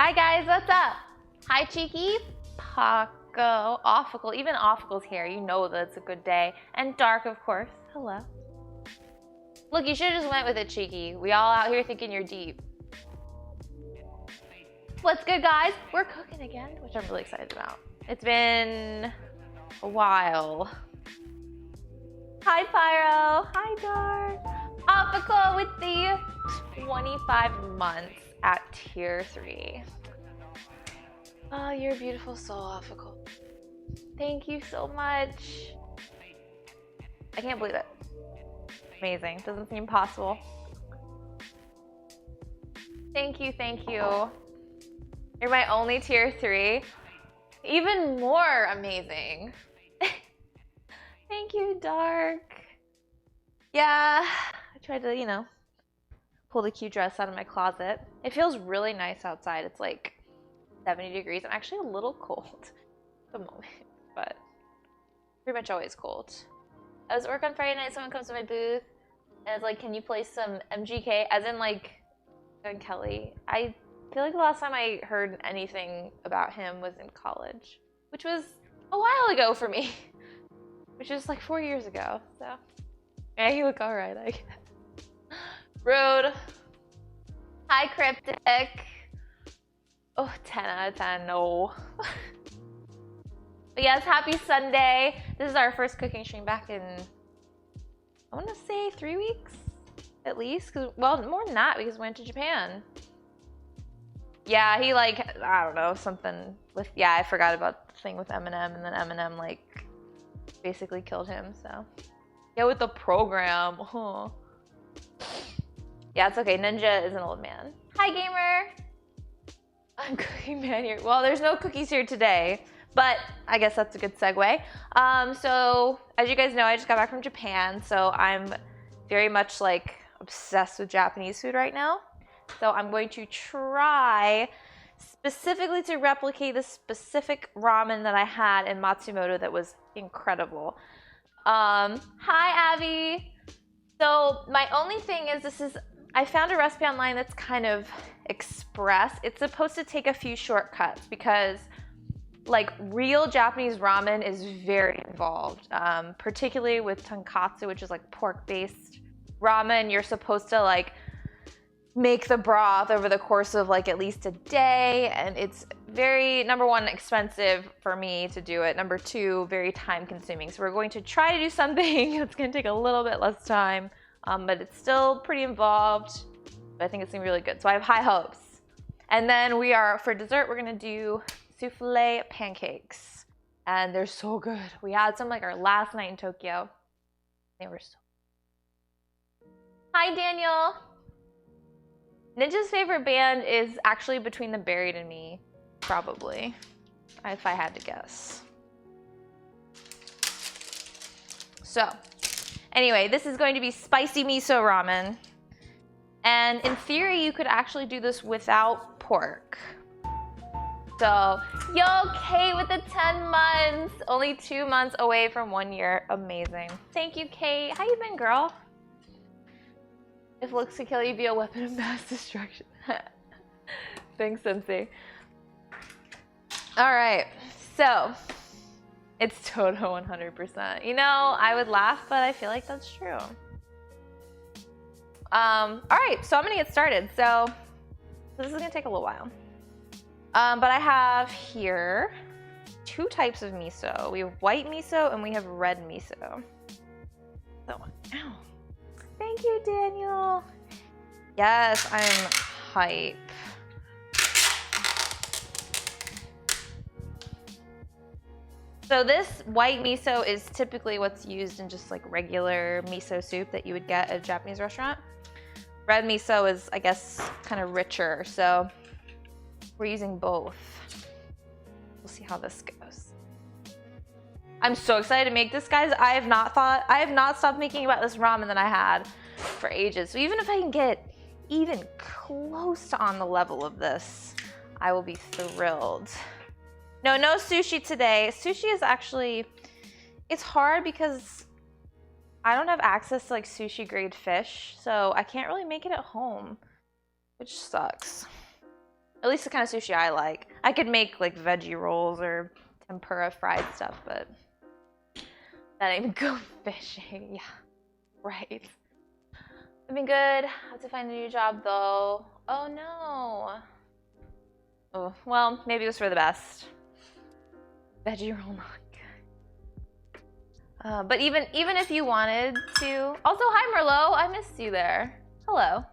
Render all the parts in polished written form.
Hi guys, what's up? Hi Cheeky, Paco, Offical, even Offical's here. You know that it's a good day. And Dark, of course. Hello. Look, you should have just went with it, Cheeky. We all out here thinking you're deep. What's good, guys? We're cooking again, which I'm really excited about. It's been a while. Hi Pyro. Hi Dark. Offical with the 25 months at tier 3. Oh, you're a beautiful soul, Offical. Thank you so much. I can't believe it. Amazing. Doesn't seem possible. Thank you, thank you. You're my only tier 3. Even more amazing. Thank you, Dark. Yeah, I tried to, you know, pull the cute dress out of my closet. It feels really nice outside. It's like 70 degrees. I'm actually a little cold at the moment, but pretty much always cold. I was at work on Friday night, someone comes to my booth and it's like, can you play some MGK? As in like, Doug Kelly. I feel like the last time I heard anything about him was in college, which was a while ago for me, which is like 4 years ago, so. Yeah, you look alright, I guess. Rude. Hi, Cryptic. Oh, 10 out of 10, no. But yes, happy Sunday. This is our first cooking stream back in, I want to say 3 weeks, at least. Cause, well, more than that, because we went to Japan. Yeah, he like, I don't know, something with, yeah, I forgot about the thing with Eminem, and then Eminem like basically killed him, so. Yeah, with the program. Huh. Yeah, it's okay. Ninja is an old man. Hi, gamer. I'm cooking man here. Well, there's no cookies here today, but I guess that's a good segue. So as you guys know, I just got back from Japan, so I'm very much like obsessed with Japanese food right now. So I'm going to try specifically to replicate the specific ramen that I had in Matsumoto that was incredible. Hi, Abby. So my only thing is I found a recipe online that's kind of express. It's supposed to take a few shortcuts because like real Japanese ramen is very involved, particularly with tonkatsu, which is like pork-based ramen. You're supposed to like make the broth over the course of like at least a day, and it's very, number one, expensive for me to do it. Number two, very time consuming. So we're going to try to do something that's going to take a little bit less time, but it's still pretty involved, but I think it's gonna be really good. So I have high hopes. And then for dessert, we're gonna do souffle pancakes, and they're so good. We had some like our last night in Tokyo. They were so. Hi, Daniel. Ninja's favorite band is actually Between the Buried and Me, probably, if I had to guess. So, anyway, this is going to be spicy miso ramen. And in theory, you could actually do this without pork. So, yo, Kate with the 10 months. Only 2 months away from 1 year. Amazing. Thank you, Kate. How you been, girl? If looks could kill you, be a weapon of mass destruction. Thanks, Sensei. All right, so it's Toto 100%. You know, I would laugh, but I feel like that's true. All right, so I'm gonna get started. So this is gonna take a little while. But I have here 2 types of miso. We have white miso and we have red miso. So, ow. Thank you, Daniel. Yes, I'm hype. So this white miso is typically what's used in just like regular miso soup that you would get at a Japanese restaurant. Red miso is, I guess, kind of richer, so we're using both. We'll see how this goes. I'm so excited to make this, guys. I have not stopped thinking about this ramen that I had for ages. So even if I can get even close to on the level of this, I will be thrilled. No sushi today. Sushi is actually, it's hard because I don't have access to like sushi grade fish, so I can't really make it at home, which sucks. At least the kind of sushi I like. I could make like veggie rolls or tempura fried stuff, but that ain't go fishing. Yeah, right. I've been good. I have to find a new job though. Oh no. Oh, well, maybe it was for the best. Veggie roll not good. But even if you wanted to, also hi Merlot, I missed you there. Hello.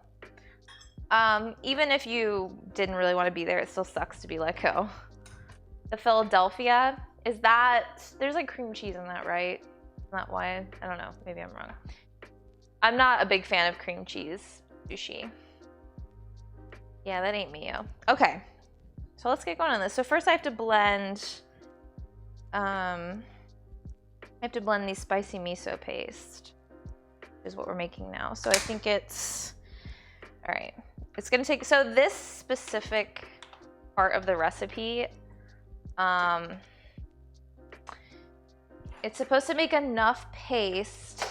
Even if you didn't really want to be there, it still sucks to be let go. The Philadelphia, is that, there's like cream cheese in that, right? Isn't that why? I don't know, maybe I'm wrong. I'm not a big fan of cream cheese sushi. Yeah, that ain't me. Okay, so let's get going on this. So first I have to blend, these spicy miso paste, is what we're making now. So I think it's, all right. It's gonna take, so this specific part of the recipe, it's supposed to make enough paste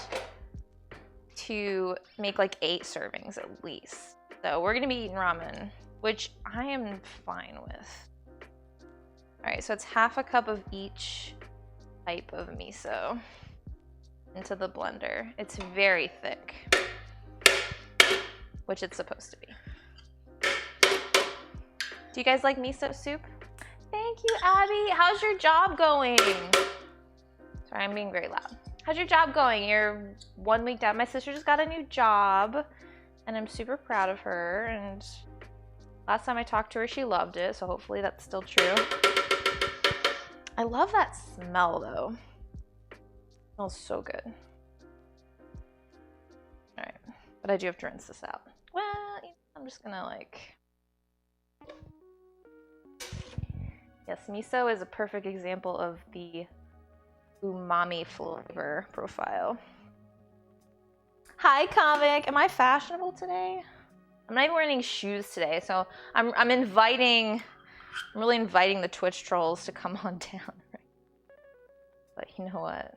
to make like 8 servings at least. So we're gonna be eating ramen, which I am fine with. All right, so it's half a cup of each type of miso into the blender. It's very thick, which it's supposed to be. Do you guys like miso soup? Thank you, Abby. How's your job going? Sorry, I'm being very loud. How's your job going? You're 1 week down. My sister just got a new job, and I'm super proud of her. And last time I talked to her, she loved it, so hopefully that's still true. I love that smell, though. It smells so good. All right, but I do have to rinse this out. Well, I'm just gonna like... Yes, miso is a perfect example of the umami flavor profile. Hi, Comic. Am I fashionable today? I'm not even wearing any shoes today, so I'm really inviting the Twitch trolls to come on down. Right? But you know what?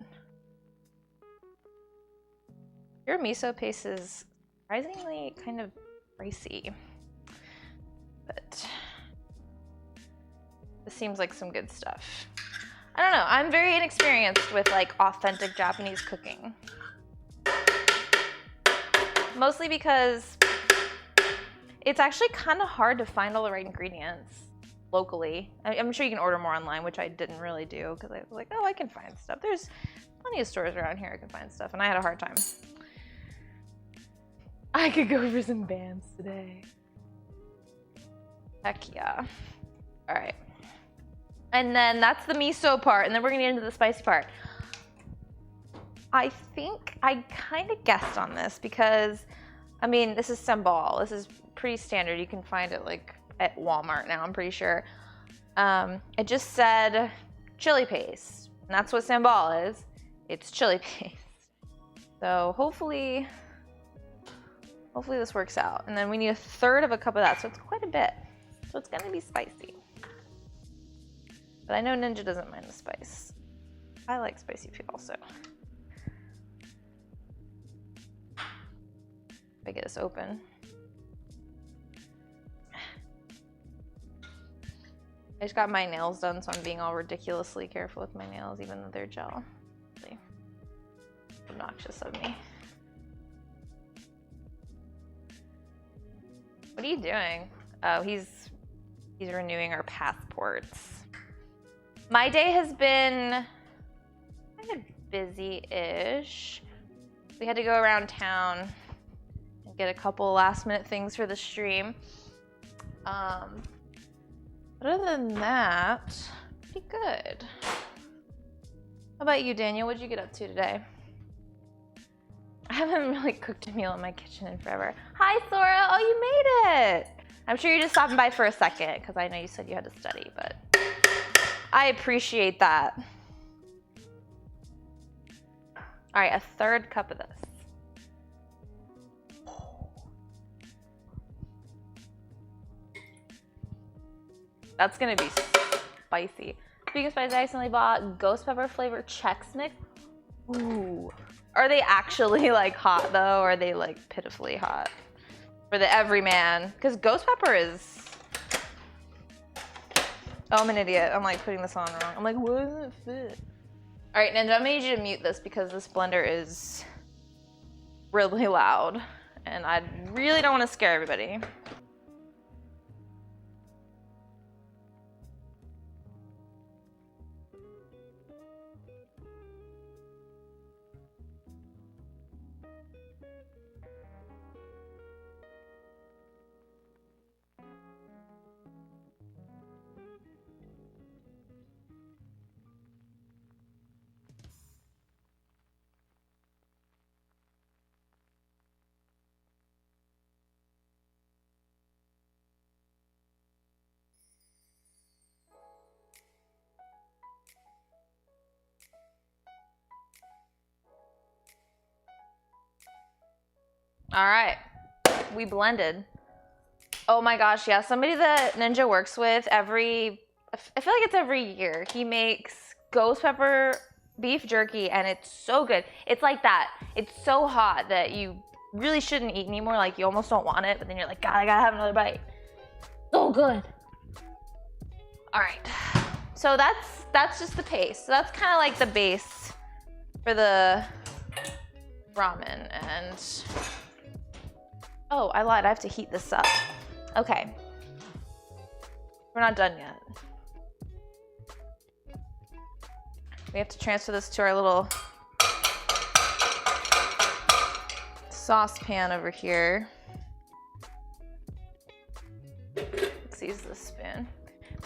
Your miso paste is surprisingly kind of pricey, but this seems like some good stuff. I don't know, I'm very inexperienced with like authentic Japanese cooking. Mostly because it's actually kind of hard to find all the right ingredients locally. I'm sure you can order more online, which I didn't really do because I was like, oh, I can find stuff. There's plenty of stores around here I can find stuff, and I had a hard time. I could go for some bands today. Heck yeah. All right. And then that's the miso part, and then we're gonna get into the spicy part. I think I kind of guessed on this because, I mean, this is sambal. This is pretty standard. You can find it like at Walmart now, I'm pretty sure. It just said chili paste, and that's what sambal is. It's chili paste. So hopefully this works out. And then we need 1/3 of a cup of that, so it's quite a bit. So it's gonna be spicy. But I know Ninja doesn't mind the spice. I like spicy food also. If I get this open. I just got my nails done, so I'm being all ridiculously careful with my nails, even though they're gel. Really obnoxious of me. What are you doing? Oh, he's renewing our passports. My day has been kind of busy-ish. We had to go around town and get a couple last-minute things for the stream. But other than that, pretty good. How about you, Daniel? What'd you get up to today? I haven't really cooked a meal in my kitchen in forever. Hi, Sora. Oh, you made it. I'm sure you're just stopping by for a second because I know you said you had to study, but I appreciate that. All right, 1/3 cup of this. That's gonna be spicy. Speaking of spice, I accidentally bought ghost pepper flavored Chex Mix. Ooh. Are they actually like hot though, or are they like pitifully hot? For the everyman, because ghost pepper is Oh, I'm an idiot. I'm like putting this on wrong. I'm like, why doesn't it fit? All right, Ninja, I'm gonna need you to mute this because this blender is really loud and I really don't want to scare everybody. All right, we blended. Oh my gosh, yeah, somebody that Ninja works with I feel like it's every year, he makes ghost pepper beef jerky and it's so good. It's like that. It's so hot that you really shouldn't eat anymore. Like you almost don't want it, but then you're like, God, I gotta have another bite. So good. All right, so that's just the paste. So that's kind of like the base for the ramen. And oh, I lied, I have to heat this up. Okay, we're not done yet. We have to transfer this to our little saucepan over here. Let's use this spoon.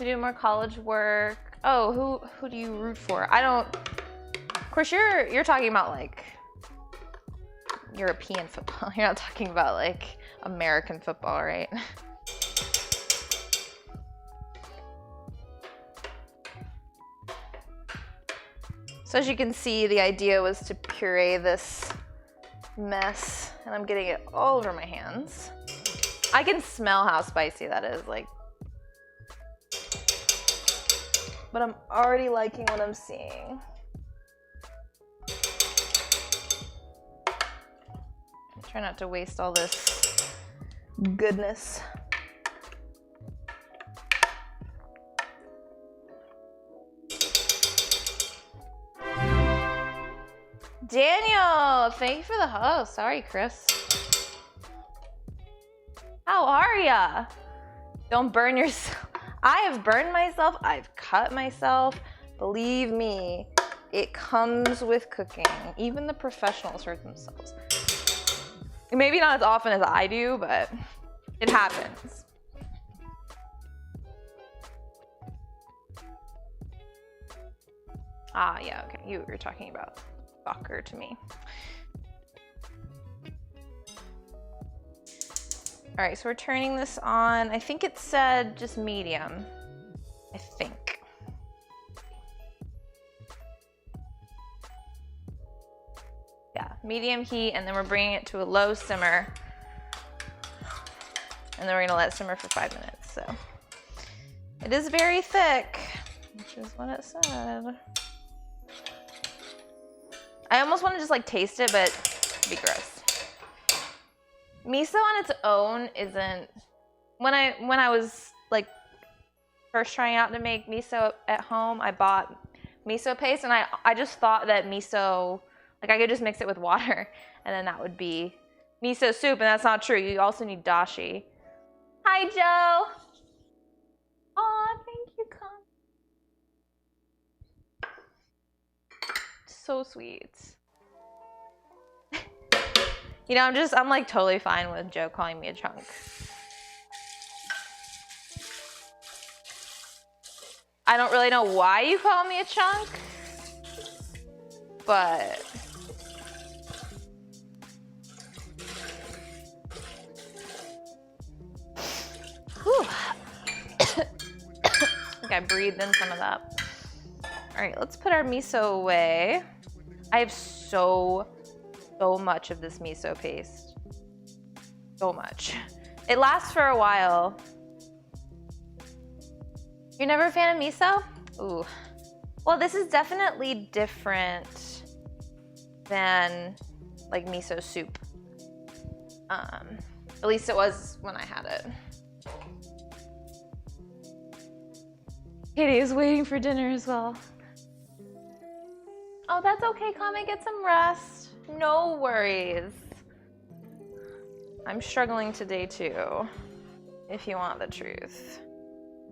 We do more college work. Oh, who do you root for? I don't. Of course, you're talking about like European football. You're not talking about like American football, right? So as you can see, the idea was to puree this mess, and I'm getting it all over my hands. I can smell how spicy that is, like, but I'm already liking what I'm seeing. Try not to waste all this goodness. Daniel, thank you for the host. Sorry, Chris. How are ya? Don't burn yourself. I have burned myself. I've cut myself. Believe me, it comes with cooking. Even the professionals hurt themselves. Maybe not as often as I do, but it happens. Ah, yeah, okay. You're talking about soccer to me. All right, so we're turning this on. I think it said just medium, I think. Yeah, medium heat, and then we're bringing it to a low simmer. And then we're gonna let it simmer for 5 minutes, so. It is very thick, which is what it said. I almost want to just like taste it, but it'd be gross. Miso on its own isn't, when I was like first trying out to make miso at home, I bought miso paste, and I just thought that miso, like I could just mix it with water and then that would be miso soup, and that's not true. You also need dashi. Hi, Joe. Aw, thank you, Con. So sweet. You know, I'm like totally fine with Joe calling me a chunk. I don't really know why you call me a chunk, but whew. I think I breathed in some of that. All right, let's put our miso away. I have so much of this miso paste. So much. It lasts for a while. You're never a fan of miso? Ooh. Well, this is definitely different than like miso soup. At least it was when I had it. Kitty is waiting for dinner as well. Oh, that's okay, Kame, get some rest. No worries. I'm struggling today too, if you want the truth.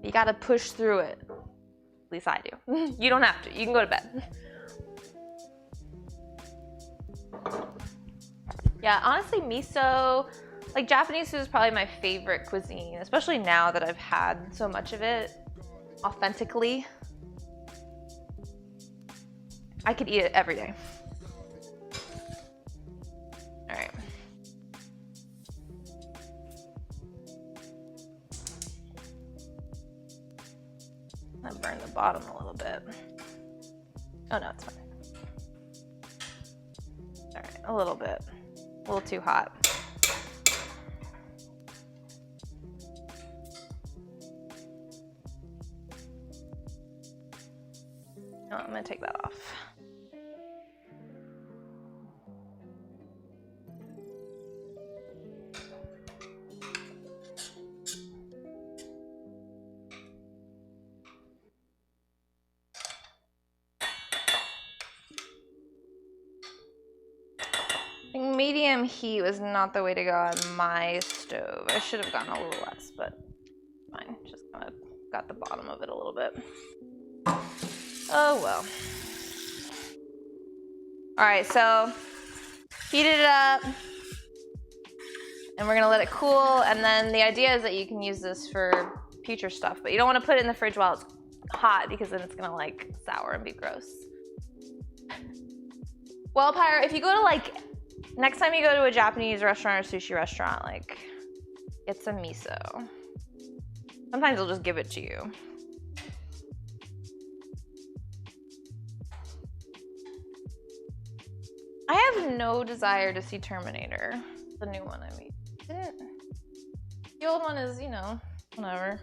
You gotta push through it. At least I do. You don't have to, you can go to bed. Yeah, honestly, miso, like Japanese food is probably my favorite cuisine, especially now that I've had so much of it authentically. I could eat it every day. All right. I burned the bottom a little bit. Oh no, it's fine. All right, a little bit. A little too hot. Oh, I'm gonna take that off. I think medium heat was not the way to go on my stove. I should have gone a little less, but fine. Just kind of got the bottom of it a little bit. Oh well. All right, so heated it up, and we're gonna let it cool. And then the idea is that you can use this for future stuff, but you don't want to put it in the fridge while it's hot because then it's gonna like sour and be gross. Well, Pyro, if you go to like, next time you go to a Japanese restaurant or sushi restaurant, like, get some miso. Sometimes they'll just give it to you. I have no desire to see Terminator, the new one, I mean. The old one is, you know, whatever.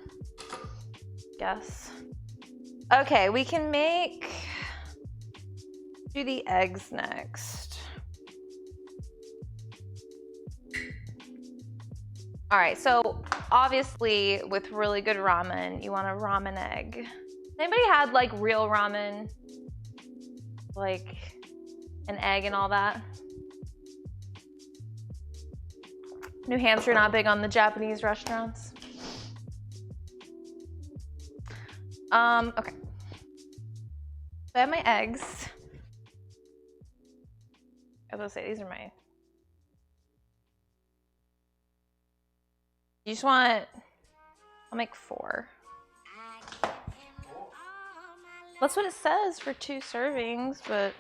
Guess. Okay, we can do the eggs next. All right, so obviously with really good ramen, you want a ramen egg. Anybody had like real ramen? Like an egg and all that? New Hampshire not big on the Japanese restaurants. Okay. So I have my eggs. I was gonna say, these are my... You just want... I'll make 4. That's what it says for 2 servings, but...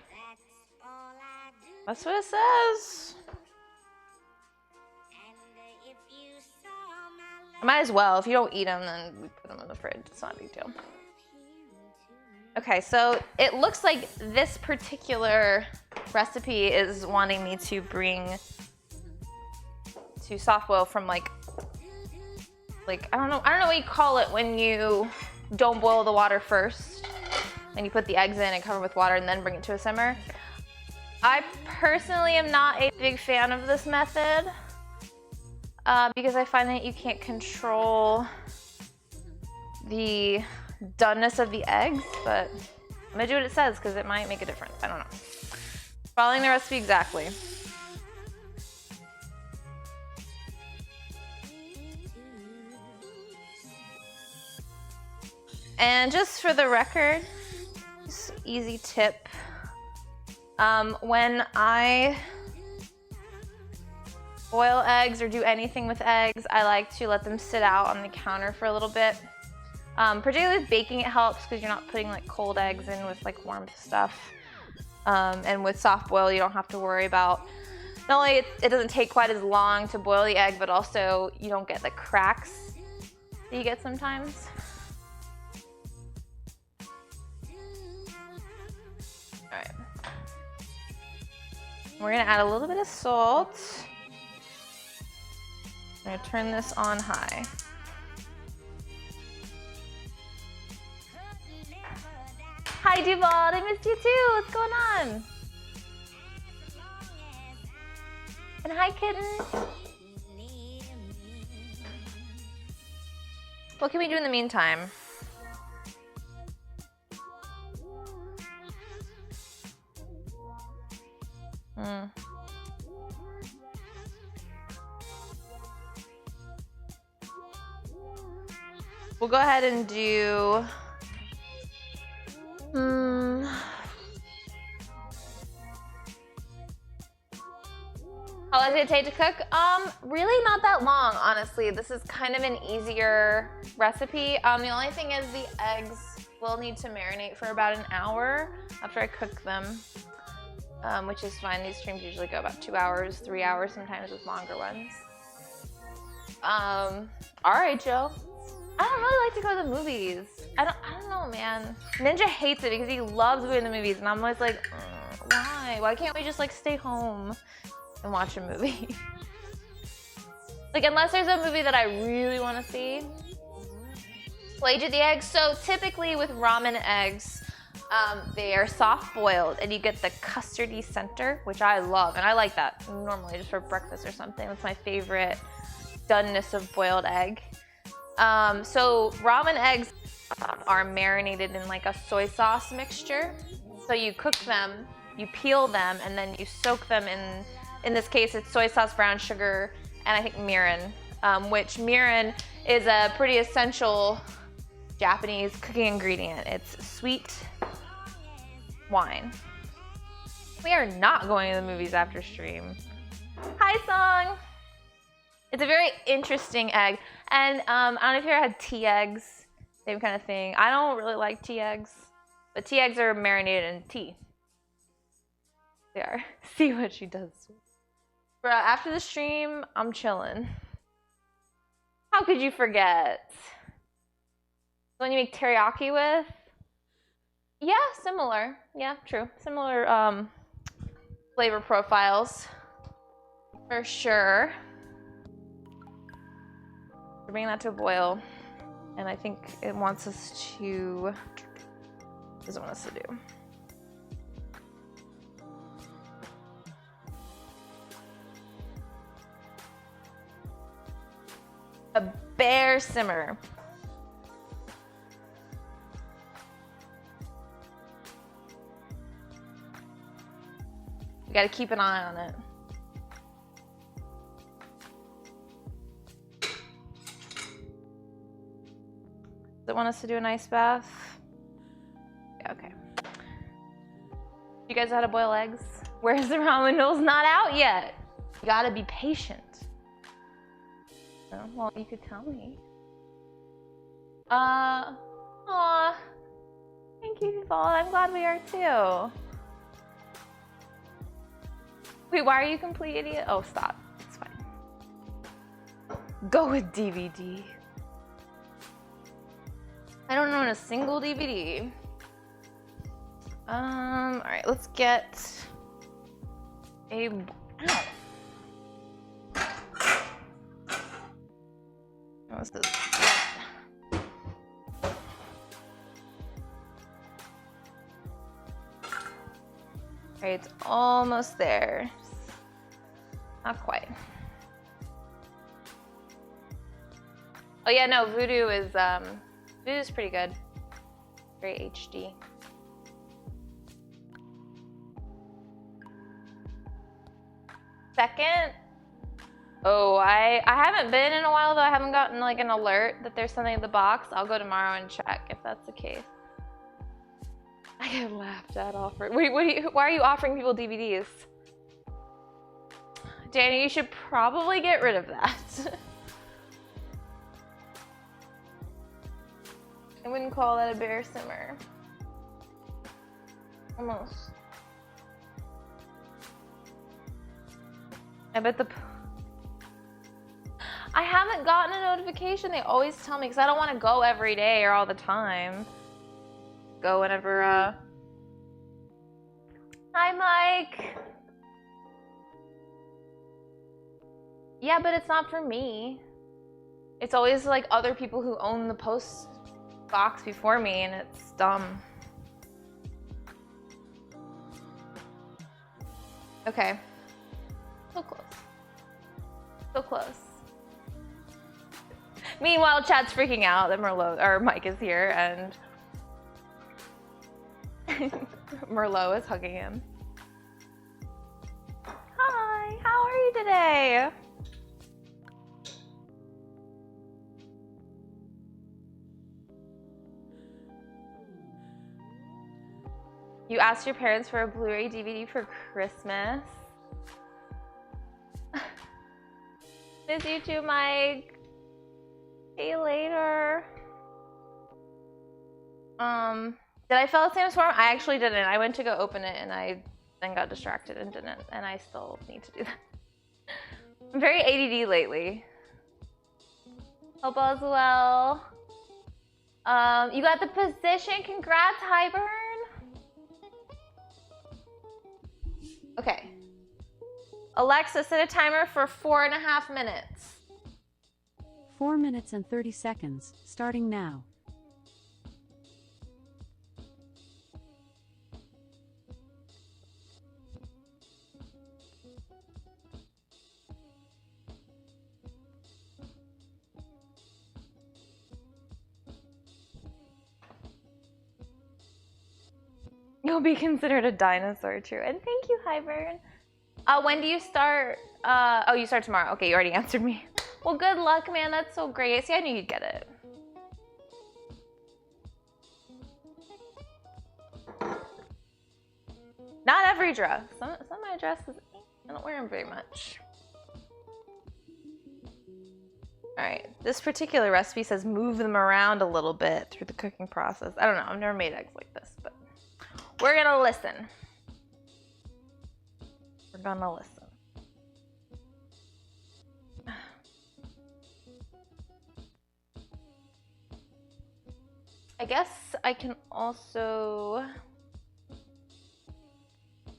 That's what it says. I might as well. If you don't eat them, then we put them in the fridge. It's not a big deal. Okay, so it looks like this particular recipe is wanting me to bring to soft boil from like I don't know what you call it when you don't boil the water first and you put the eggs in and cover with water and then bring it to a simmer. I personally am not a big fan of this method because I find that you can't control the doneness of the eggs, but I'm gonna do what it says because it might make a difference. I don't know. Following the recipe exactly. And just for the record, just easy tip. When I boil eggs or do anything with eggs, I like to let them sit out on the counter for a little bit. Particularly with baking, it helps because you're not putting like cold eggs in with like warm stuff. And with soft boil, you don't have to worry about, not only it doesn't take quite as long to boil the egg, but also you don't get the cracks that you get sometimes. All right. We're gonna add a little bit of salt. I'm gonna turn this on high. Hi, Duval, I missed you too. What's going on? And hi, kitten. What can we do in the meantime? We'll go ahead and do, how long did it take to cook? Really not that long, honestly. This is kind of an easier recipe. The only thing is the eggs will need to marinate for about an hour after I cook them, which is fine. These streams usually go about 2 hours, 3 hours, sometimes with longer ones. All right, Joe. I don't really like to go to the movies. I don't know, man. Ninja hates it because he loves going to the movies, and I'm always like, why? Why can't we just like stay home and watch a movie? Like, unless there's a movie that I really want to see. Well, I did the eggs. So typically with ramen eggs, they are soft boiled, and you get the custardy center, which I love, and I like that normally just for breakfast or something. That's my favorite doneness of boiled egg. So ramen eggs are marinated in like a soy sauce mixture. So you cook them, you peel them, and then you soak them in this case, it's soy sauce, brown sugar, and I think mirin, which mirin is a pretty essential Japanese cooking ingredient. It's sweet wine. We are not going to the movies after stream. Hi, Song. It's a very interesting egg. And I don't know if you ever had tea eggs, same kind of thing. I don't really like tea eggs, but tea eggs are marinated in tea. They are. See what she does. Bro, after the stream, I'm chilling. How could you forget? The one you make teriyaki with? Yeah, similar. Yeah, true. Similar flavor profiles. For sure. We're bringing that to a boil. And I think it wants us to... What does it want us to do? A bare simmer. You gotta keep an eye on it. Does it want us to do an ice bath? Yeah, okay. You guys know how to boil eggs? Where's the ramen noodles? Not out yet. You gotta be patient. Oh, well, you could tell me. Aw. Thank you, Paul. I'm glad we are too. Wait, why are you complete idiot? Oh, stop. It's fine. Go with DVD. I don't own a single DVD. Alright, let's get a... Ow. What's this? Alright, it's almost there. Not quite. Oh yeah, no, Voodoo is pretty good. Very HD. Second. Oh, I haven't been in a while though. I haven't gotten like an alert that there's something in the box. I'll go tomorrow and check if that's the case. I get laughed at offering. Wait, why are you offering people DVDs? Danny, you should probably get rid of that. I wouldn't call that a bare simmer. Almost. I bet I haven't gotten a notification. They always tell me because I don't want to go every day or all the time. Go whenever, Hi, Mike. Yeah, but it's not for me. It's always like other people who own the post box before me, and it's dumb. Okay. So close. So close. Meanwhile, chat's freaking out that Mike is here, and Merlot is hugging him. today? You asked your parents for a Blu-ray DVD for Christmas. Miss you too, Mike. See you later. Did I fill out Sam's form? I actually didn't. I went to go open it and I then got distracted and didn't. And I still need to do that. I'm very ADD lately. Hope all is well. You got the position. Congrats, Highburn. Okay. Alexa, set a timer for 4.5 minutes. 4 minutes and 30 seconds, starting now. You'll be considered a dinosaur, true. And thank you, Highburn. When do you start? Oh, you start tomorrow. Okay, you already answered me. Well, good luck, man. That's so great. See, I knew you'd get it. Not every dress. Some of my dresses, I don't wear them very much. All right, this particular recipe says move them around a little bit through the cooking process. I don't know. I've never made eggs like this, but we're gonna listen. We're gonna listen. I guess I can also,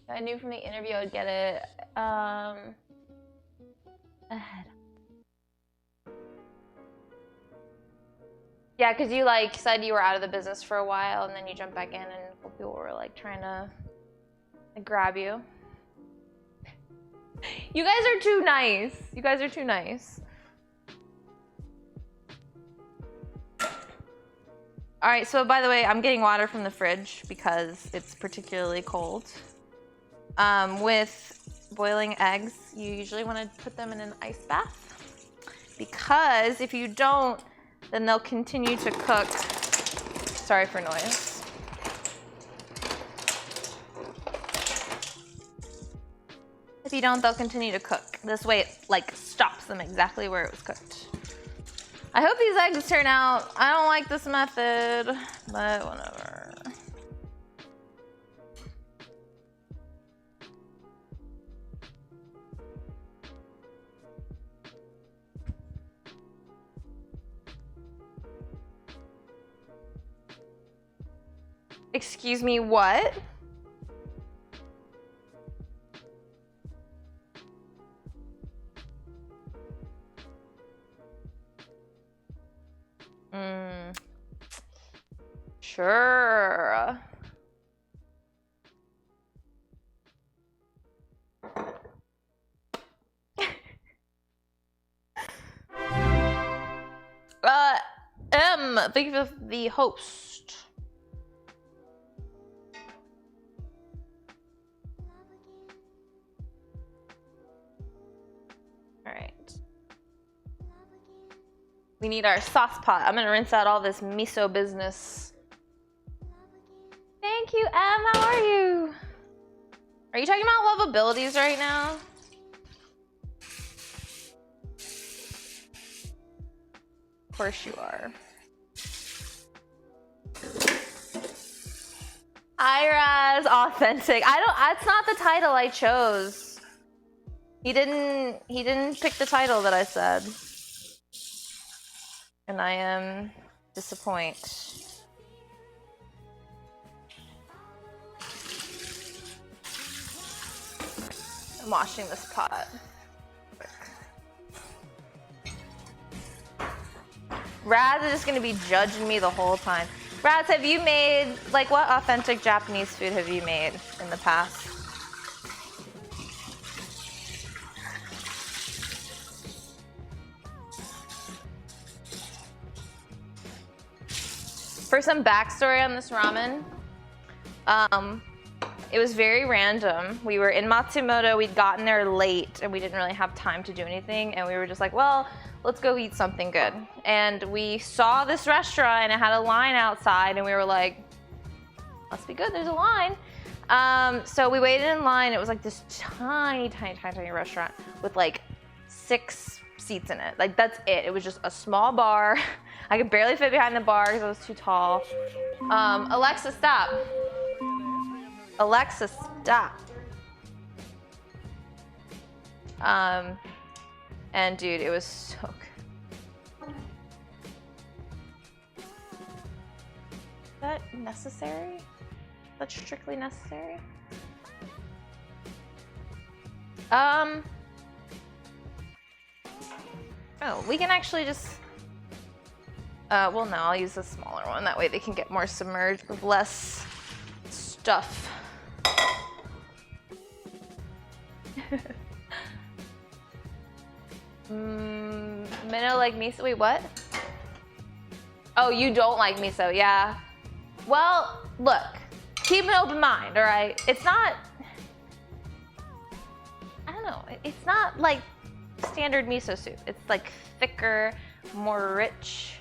I knew from the interview I would get it ahead. Yeah, because you like said you were out of the business for a while and then you jumped back in and people were like trying to grab you. You guys are too nice. You guys are too nice. All right, so by the way, I'm getting water from the fridge because it's particularly cold. With boiling eggs, you usually want to put them in an ice bath because if you don't, then they'll continue to cook. Sorry for noise. If you don't, they'll continue to cook. This way it like stops them exactly where it was cooked. I hope these eggs turn out. I don't like this method, but whatever. Excuse me, what? Sure. Thank you for the host. All right. We need our sauce pot. I'm gonna rinse out all this miso business. Thank you, Em. How are you? Are you talking about lovabilities right now? Of course you are. Ira's authentic. That's not the title I chose. He didn't pick the title that I said. And I am disappointed. I'm washing this pot. Raz is just gonna be judging me the whole time. Raz, have you made, like, what authentic Japanese food have you made in the past? For some backstory on this ramen, It was very random. We were in Matsumoto, we'd gotten there late and we didn't really have time to do anything. And we were just like, well, let's go eat something good. And we saw this restaurant and it had a line outside and we were like, must be good, there's a line. So we waited in line. It was like this tiny restaurant with like 6 seats in it. Like that's it. It was just a small bar. I could barely fit behind the bar because I was too tall. Alexa, stop. Alexa, stop. And dude, it was so good. Is that necessary? That's strictly necessary? Oh, we can actually just, well, no, I'll use the smaller one. That way they can get more submerged with less stuff. Minnow like miso. Wait, what? Oh, you don't like miso, yeah. Well, look, keep an open mind, all right? It's not, I don't know, it's not like standard miso soup. It's like thicker, more rich.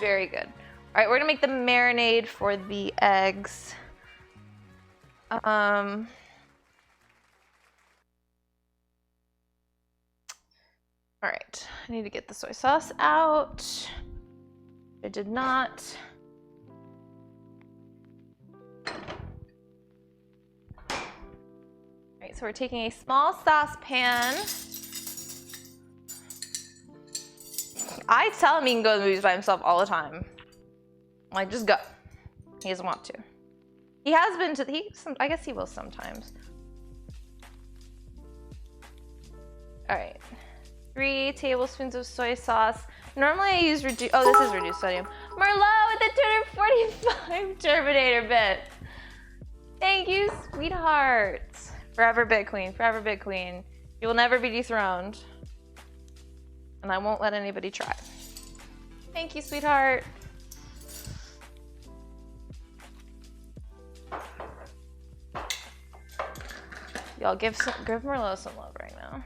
Very good. All right, we're gonna make the marinade for the eggs. All right, I need to get the soy sauce out. I did not. All right, so we're taking a small saucepan. I tell him he can go to the movies by himself all the time. I'm like, just go. He doesn't want to. He has been to I guess he will sometimes. All right. 3 tablespoons of soy sauce. Normally I use this is reduced sodium. Merlot with the 245 Terminator bit. Thank you, sweetheart. Forever Bit Queen, forever Bit Queen. You will never be dethroned. And I won't let anybody try. Thank you, sweetheart. Y'all give Merlot some love right now.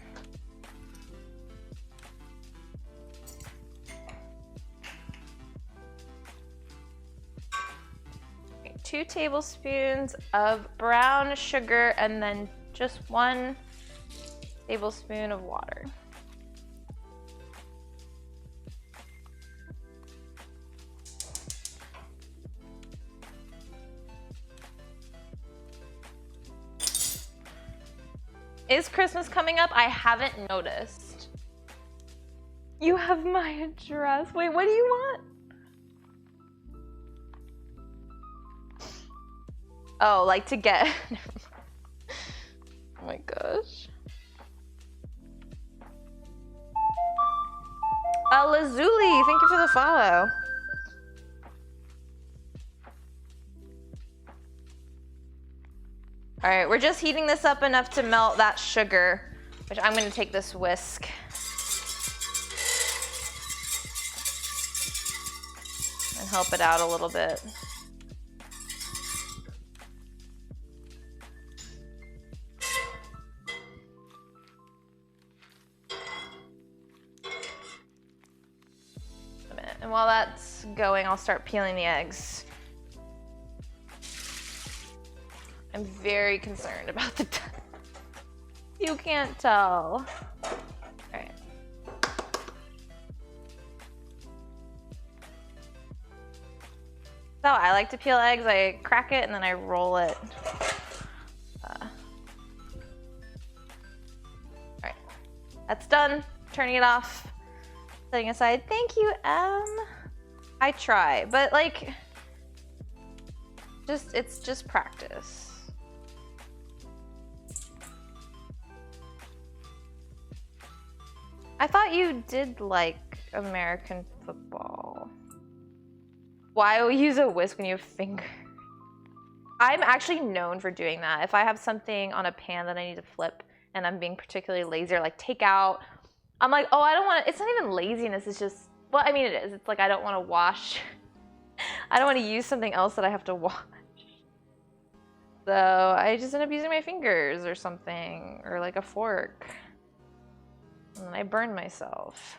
Okay, 2 tablespoons of brown sugar and then just 1 tablespoon of water. Is Christmas coming up? I haven't noticed. You have my address. Wait, what do you want? Oh, like to get. Oh my gosh. Lazuli, thank you for the follow. All right, we're just heating this up enough to melt that sugar, which I'm gonna take this whisk. And help it out a little bit. A minute. And while that's going, I'll start peeling the eggs. I'm very concerned about the time. You can't tell. All right. So I like to peel eggs. I crack it and then I roll it. All right, that's done. Turning it off, setting aside. Thank you, Em. I try, but like, it's just practice. I thought you did like American football. Why will you use a whisk when you have finger? I'm actually known for doing that. If I have something on a pan that I need to flip and I'm being particularly lazy or like take out, I'm like, oh, I don't want to, it's not even laziness. It's just, well, I mean, it is. It's like, I don't want to wash. I don't want to use something else that I have to wash. So I just end up using my fingers or something, or like a fork. And then I burn myself.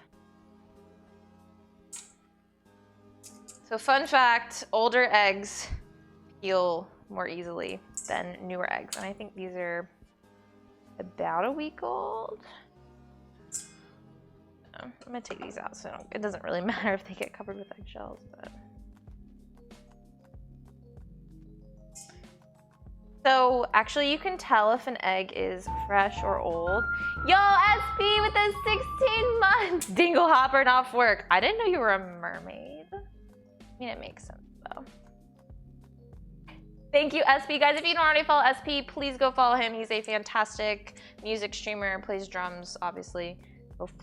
So fun fact, older eggs peel more easily than newer eggs. And I think these are about a week old. I'm gonna take these out so it doesn't really matter if they get covered with eggshells, but. So actually you can tell if an egg is fresh or old. Yo, SP with those 16 months. Dingle hopper off work. I didn't know you were a mermaid. I mean, it makes sense though. Thank you, SP. Guys, if you don't already follow SP, please go follow him. He's a fantastic music streamer, plays drums, obviously.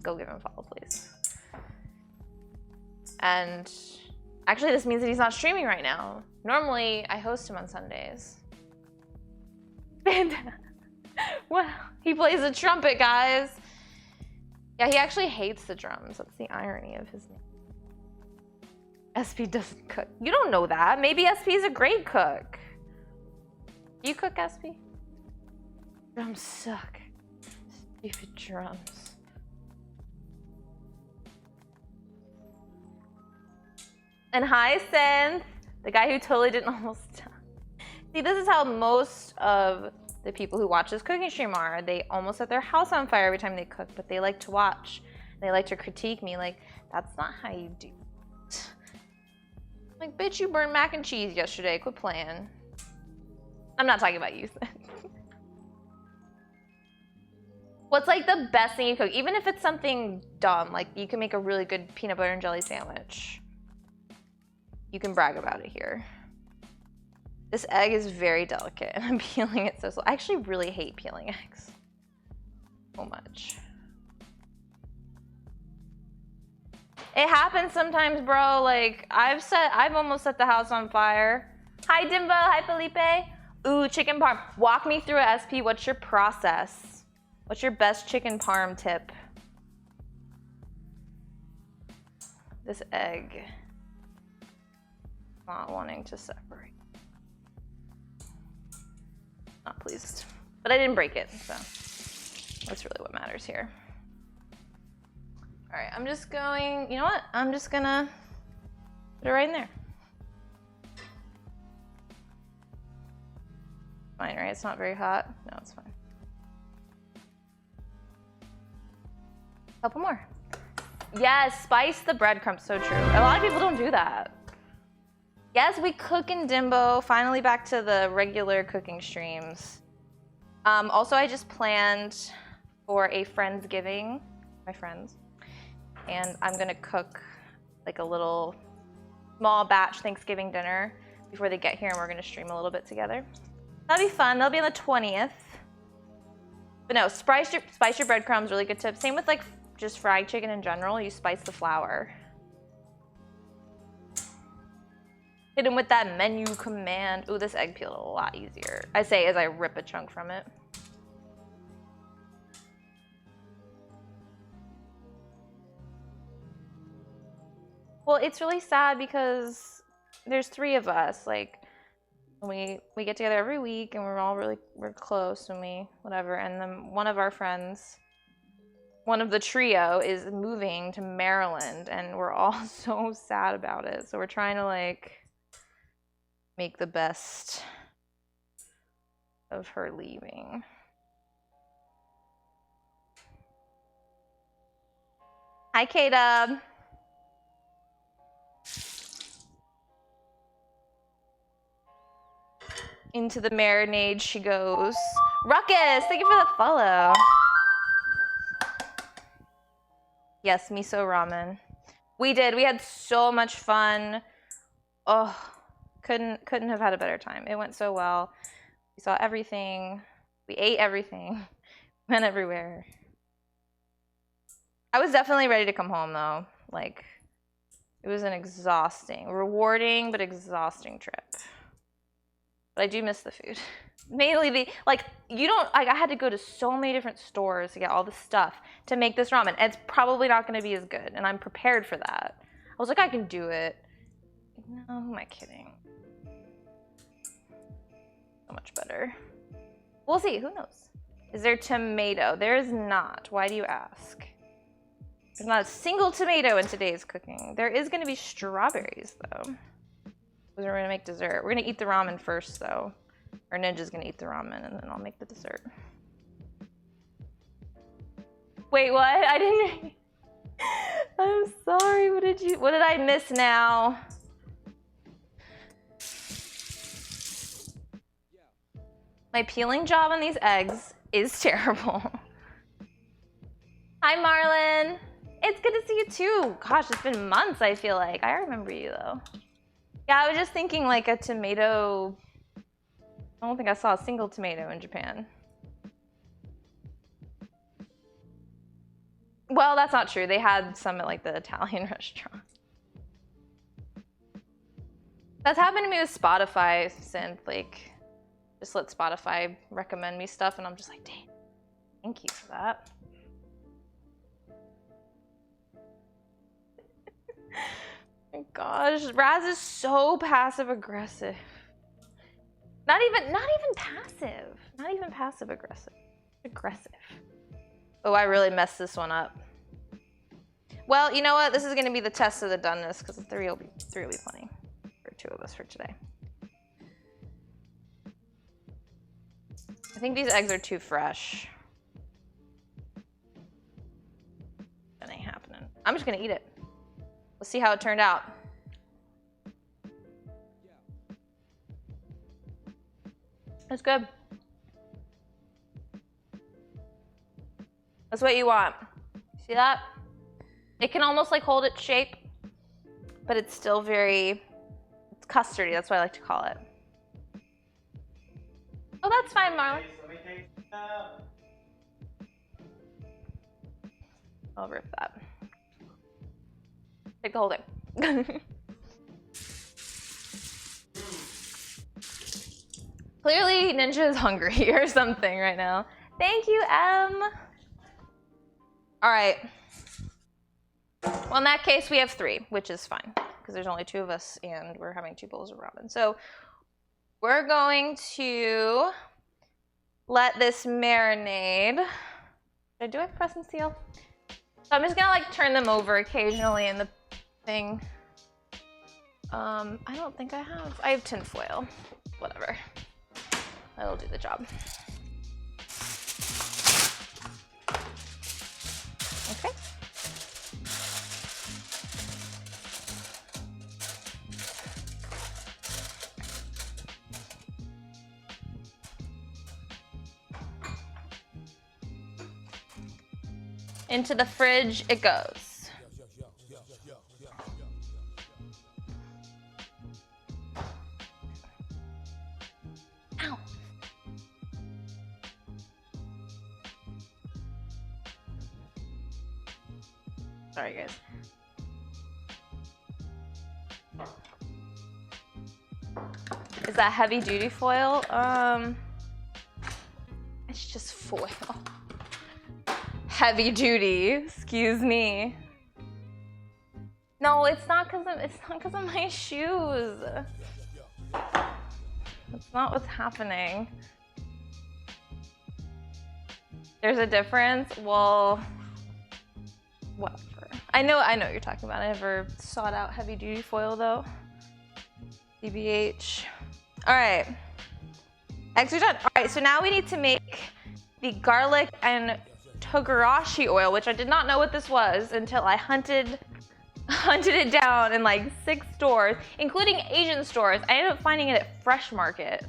Go give him a follow, please. And actually this means that he's not streaming right now. Normally I host him on Sundays. Wow, he plays the trumpet, guys. Yeah, he actually hates the drums. That's the irony of his name. SP doesn't cook. You don't know that. Maybe SP is a great cook. Do you cook, SP? Drums suck. Stupid drums. And hi, Synth, the guy who totally didn't almost die. See, this is how most of the people who watch this cooking stream are. They almost set their house on fire every time they cook, but they like to watch. They like to critique me like, that's not how you do it. Like, bitch, you burned mac and cheese yesterday. Quit playing. I'm not talking about you. What's like the best thing you cook? Even if it's something dumb, like you can make a really good peanut butter and jelly sandwich. You can brag about it here. This egg is very delicate and I'm peeling it so slow. I actually really hate peeling eggs so much. It happens sometimes, bro. Like I've almost set the house on fire. Hi Dimbo, hi Felipe. Ooh, chicken parm. Walk me through it, SP. What's your process? What's your best chicken parm tip? This egg not wanting to separate. Not pleased. But I didn't break it, so that's really what matters here. All right, I'm just going, you know what? I'm just gonna put it right in there. Fine, right? It's not very hot. No, it's fine. Couple more. Yes, spice the breadcrumbs, so true. A lot of people don't do that. Yes, we cook in Dimbo. Finally back to the regular cooking streams. Also, I just planned for a Friendsgiving, my friends. And I'm gonna cook like a little small batch Thanksgiving dinner before they get here, and we're gonna stream a little bit together. That'll be fun. That'll be on the 20th. But no, spice your breadcrumbs, really good tip. Same with like just fried chicken in general. You spice the flour. Hit him with that menu command. Ooh, this egg peeled a lot easier. I say as I rip a chunk from it. Well, it's really sad because there's 3 of us. Like, we get together every week and we're close and we whatever. And then one of our friends, one of the trio, is moving to Maryland, and we're all so sad about it. So we're trying to like make the best of her leaving. Hi, K-Dub. Into the marinade she goes. Ruckus, thank you for the follow. Yes, miso ramen. We did. We had so much fun. Oh, couldn't have had a better time. It went so well. We saw everything. We ate everything. Went everywhere. I was definitely ready to come home though. Like, it was an exhausting, rewarding but exhausting trip. But I do miss the food. Mainly I had to go to so many different stores to get all the stuff to make this ramen. And it's probably not gonna be as good, and I'm prepared for that. I was like, I can do it. No, who am I kidding? So much better. We'll see, who knows? Is there tomato? There is not. Why do you ask? There's not a single tomato in today's cooking. There is gonna be strawberries though. Because we're gonna make dessert. We're gonna eat the ramen first though. Or Ninja's gonna eat the ramen and then I'll make the dessert. Wait, what? I didn't. I'm sorry. What did I miss now? My peeling job on these eggs is terrible. Hi, Marlon. It's good to see you too. Gosh, it's been months, I feel like. I remember you though. Yeah, I was just thinking like a tomato. I don't think I saw a single tomato in Japan. Well, that's not true. They had some at like the Italian restaurant. That's happened to me with Spotify since like, just let Spotify recommend me stuff and I'm just like, dang, thank you for that. My gosh, Raz is so passive aggressive. Not even passive. Not even passive aggressive. Aggressive. Oh, I really messed this one up. Well, you know what? This is going to be the test of the doneness because three will be plenty for two of us for today. I think these eggs are too fresh. That ain't happening. I'm just going to eat it. Let's see how it turned out. It's good. That's what you want. See that? It can almost like hold its shape, but it's still it's custardy. That's what I like to call it. Oh, that's fine, Marlon. I'll rip that. Take the whole thing. Clearly, Ninja is hungry or something right now. Thank you, M. All right. Well, in that case, we have 3, which is fine because there's only 2 of us and we're having 2 bowls of ramen. So we're going to let this marinade. Do I press and seal? So I'm just gonna like turn them over occasionally in the thing. I don't think I have. I have tin foil. Whatever. That'll do the job. Okay. Into the fridge it goes. Ow. Sorry, guys. Is that heavy duty foil? It's just foil. Heavy duty, excuse me. No, it's not because of my shoes. That's not what's happening. There's a difference. Well, whatever. I know what you're talking about. I never sought out heavy duty foil though. DBH. All right. Eggs are done. All right, so now we need to make the garlic and togarashi oil, which I did not know what this was until I hunted it down in like 6 stores, including Asian stores. I ended up finding it at Fresh Market.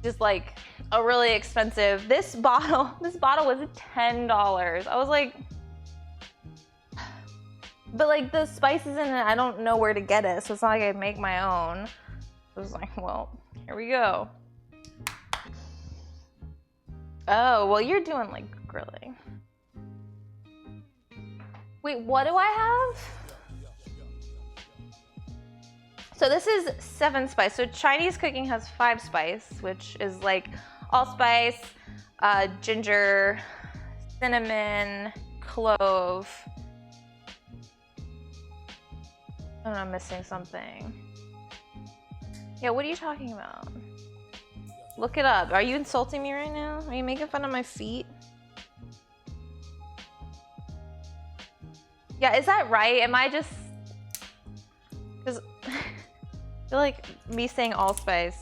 Just like a really expensive. This bottle was $10. I was like, but like the spices in it, I don't know where to get it, so it's not like I make my own. I was like, well, here we go. Oh, well, you're doing like grilling. Wait, what do I have? So this is 7 spice. So Chinese cooking has 5 spice, which is like allspice, ginger, cinnamon, clove. I don't know, I'm missing something. Yeah, what are you talking about? Look it up. Are you insulting me right now? Are you making fun of my feet? Yeah, is that right? Am I just... Because I feel like me saying allspice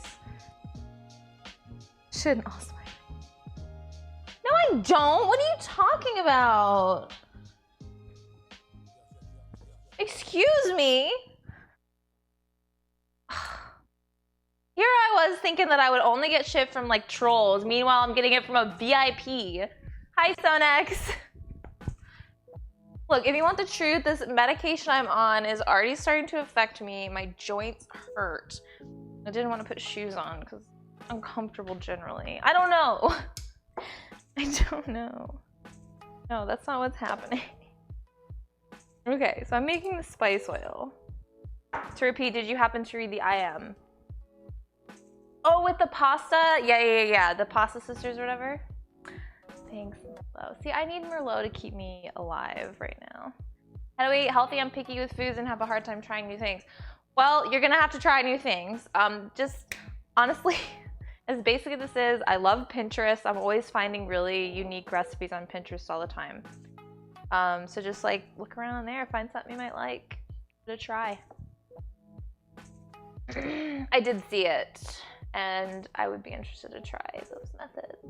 shouldn't allspice. No, I don't. What are you talking about? Excuse me. Here I was thinking that I would only get shit from like trolls. Meanwhile, I'm getting it from a VIP. Hi, Sonex. Look, if you want the truth, this medication I'm on is already starting to affect me. My joints hurt. I didn't want to put shoes on because I'm uncomfortable generally. I don't know. I don't know. No, that's not what's happening. Okay, so I'm making the spice oil. To repeat, did you happen to read the IM? Oh, with the pasta? Yeah. The pasta sisters or whatever. Thanks, Merlot. See, I need Merlot to keep me alive right now. How do I eat healthy? I'm picky with foods and have a hard time trying new things. Well, you're gonna have to try new things. Just honestly, as basic as this is, I love Pinterest. I'm always finding really unique recipes on Pinterest all the time. So just like look around there, find something you might like to try. I did see it, and I would be interested to try those methods.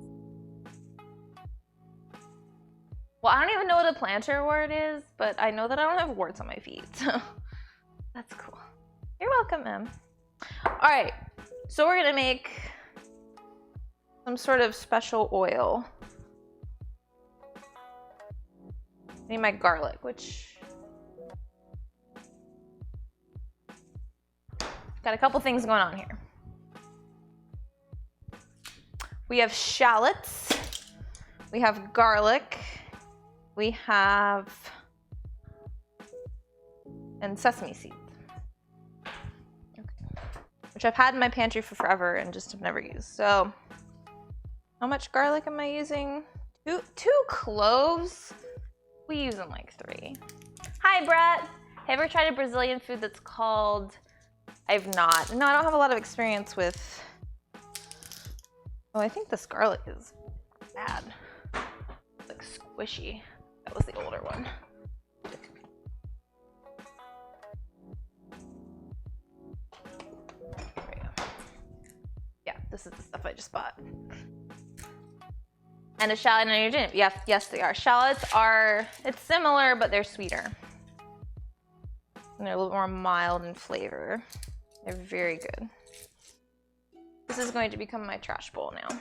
Well, I don't even know what a plantar wart is, but I know that I don't have warts on my feet, so that's cool. You're welcome, Em. All right, so we're gonna make some sort of special oil. I need my garlic, which got a couple things going on here. We have shallots, we have garlic, we have and sesame seeds, okay. Which I've had in my pantry for forever and just have never used. So how much garlic am I using? Two cloves. We use them like 3. Hi, Brett. Have you ever tried a Brazilian food that's called... I've not. No, I don't have a lot of experience with... Oh, I think this garlic is bad. It's like squishy. That was the older one. There we go. Yeah, this is the stuff I just bought. And a shallot on your gin. Yes, they are. Shallots are, it's similar, but they're sweeter. And they're a little more mild in flavor. They're very good. This is going to become my trash bowl now. Does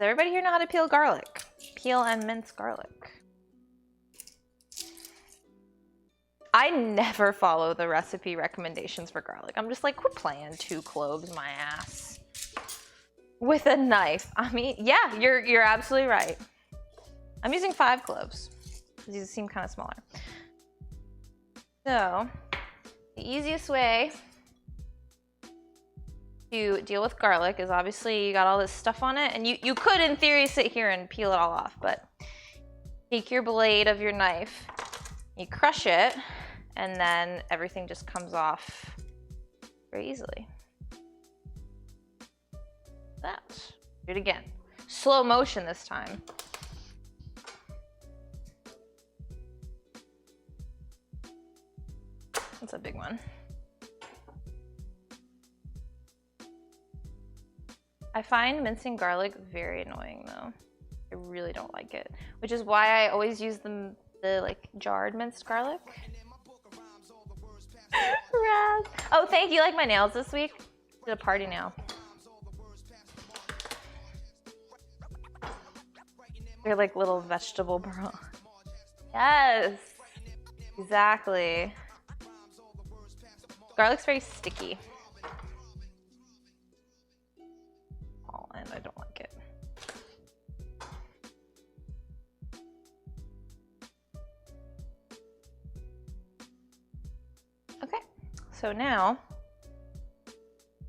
everybody here know how to peel garlic? Peel and mince garlic. I never follow the recipe recommendations for garlic. I'm just like, quit playing 2 cloves, my ass. With a knife. I mean, yeah, you're absolutely right. I'm using 5 cloves. These seem kind of smaller. So, the easiest way to deal with garlic is obviously you got all this stuff on it, and you could in theory sit here and peel it all off, but take your blade of your knife, you crush it, and then everything just comes off very easily. That. Do it again. Slow motion this time. That's a big one. I find mincing garlic very annoying though. I really don't like it, which is why I always use the like jarred minced garlic. Raz. Oh, thank you. Like my nails this week? Did a party nail. They're like little vegetable bra. Yes, exactly. Garlic's very sticky. Oh, and I don't like it. Okay, so now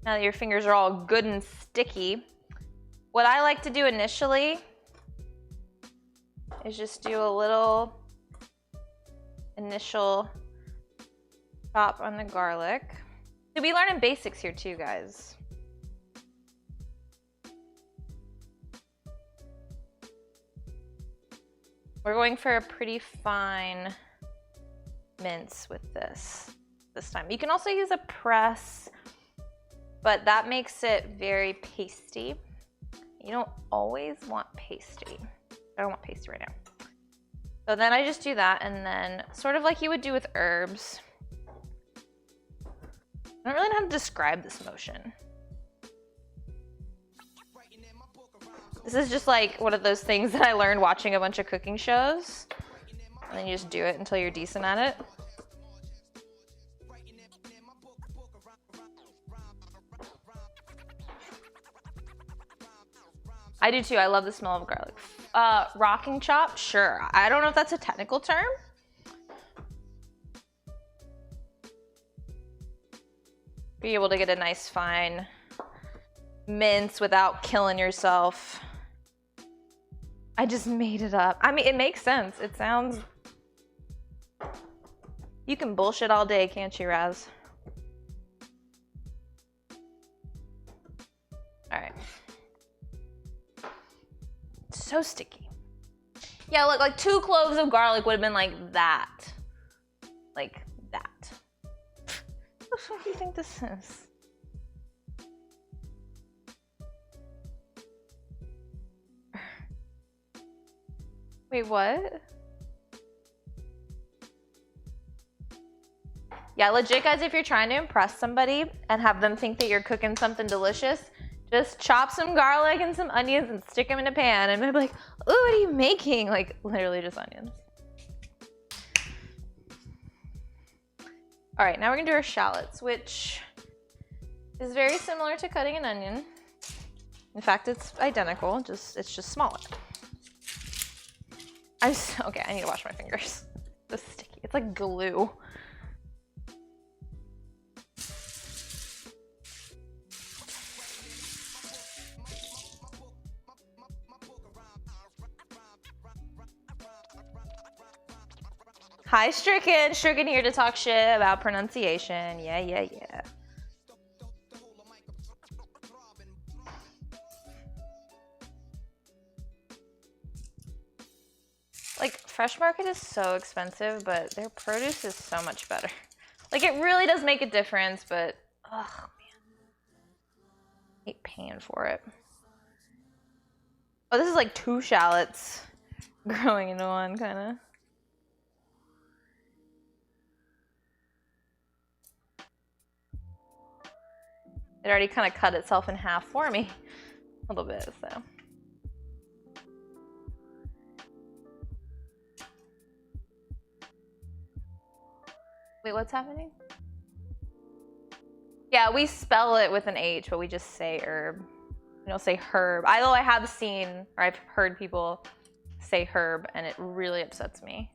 that your fingers are all good and sticky, what I like to do initially is just do a little initial chop on the garlic, We'll be learning basics here too, guys. We're going for a pretty fine mince with this time. You can also use a press, but that makes it very pasty. You don't always want pasty. I don't want pasty right now. So then I just do that, and then sort of like you would do with herbs. I don't really know how to describe this motion. This is just like one of those things that I learned watching a bunch of cooking shows. And then you just do it until you're decent at it. I do too. I love the smell of garlic. Rocking chop? Sure. I don't know if that's a technical term. Be able to get a nice fine mince without killing yourself. I just made it up. I mean, it makes sense. It sounds... You can bullshit all day, can't you, Raz? All right. So sticky. Yeah, look, like 2 cloves of garlic would have been like that. Like that. What do you think this is? Wait, what? Yeah, legit, guys, if you're trying to impress somebody and have them think that you're cooking something delicious, just chop some garlic and some onions and stick them in a pan and they'll be like, ooh, what are you making? Like, literally just onions. All right, now we're gonna do our shallots, which is very similar to cutting an onion. In fact, it's identical, it's just smaller. Okay, I need to wash my fingers. This is sticky, it's like glue. Hi, Stricken. Stricken here to talk shit about pronunciation. Yeah. Like, Fresh Market is so expensive, but their produce is so much better. Like, it really does make a difference, but, oh, man. I hate paying for it. Oh, this is like 2 shallots growing into one, kind of. It already kind of cut itself in half for me a little bit, so. Wait, what's happening? Yeah, we spell it with an H, but we just say herb. We don't say herb. Although I have seen, or I've heard people say herb, and it really upsets me.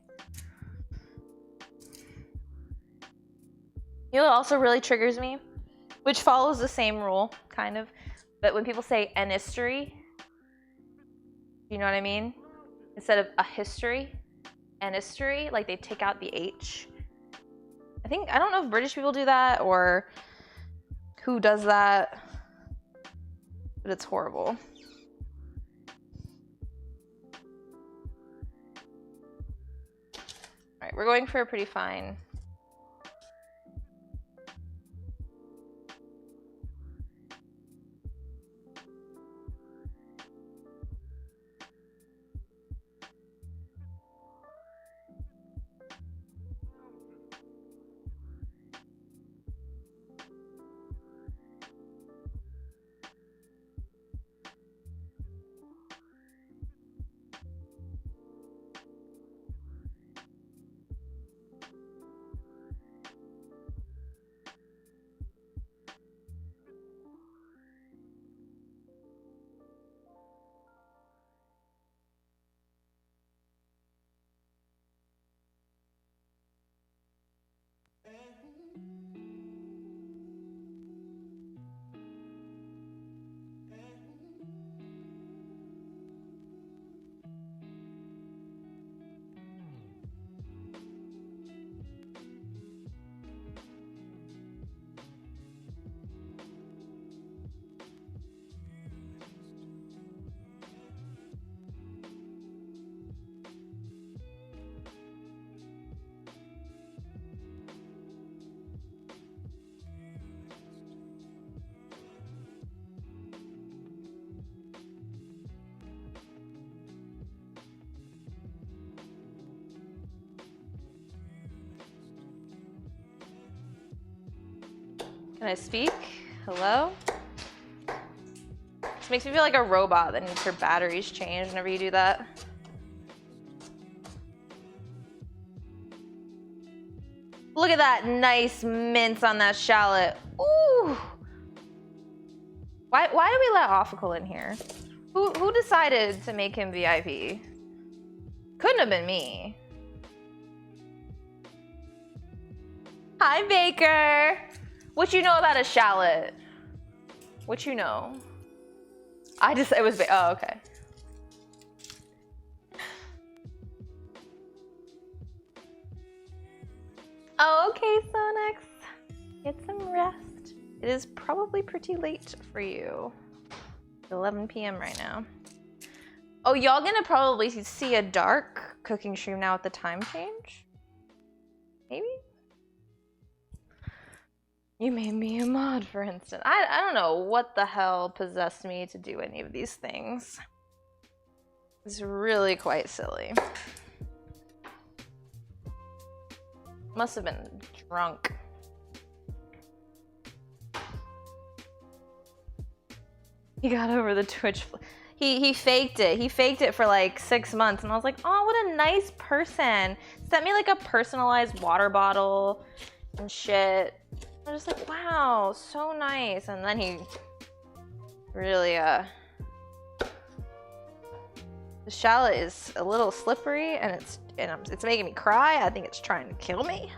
You know what also really triggers me? Which follows the same rule, kind of. But when people say an history, you know what I mean? Instead of a history, an history, like they take out the H. I don't know if British people do that or who does that, but it's horrible. All right, we're going for a pretty fine. Can I speak? Hello? This makes me feel like a robot that needs her batteries changed whenever you do that. Look at that nice mince on that shallot. Ooh! Why do we let Offical in here? Who decided to make him VIP? Couldn't have been me. Hi, Baker. What you know about a shallot? What you know? It was, oh, okay. Okay, Sonex. Get some rest. It is probably pretty late for you. It's 11 p.m. right now. Oh, y'all gonna probably see a dark cooking stream now with the time change? Maybe? You made me a mod, for instance. I don't know what the hell possessed me to do any of these things. It's really quite silly. Must have been drunk. He got over the Twitch. He faked it. He faked it for like 6 months, and I was like, oh, what a nice person. Sent me like a personalized water bottle and shit. I was just like, wow, so nice. And then he really, the shallot is a little slippery, and it's making me cry. I think it's trying to kill me.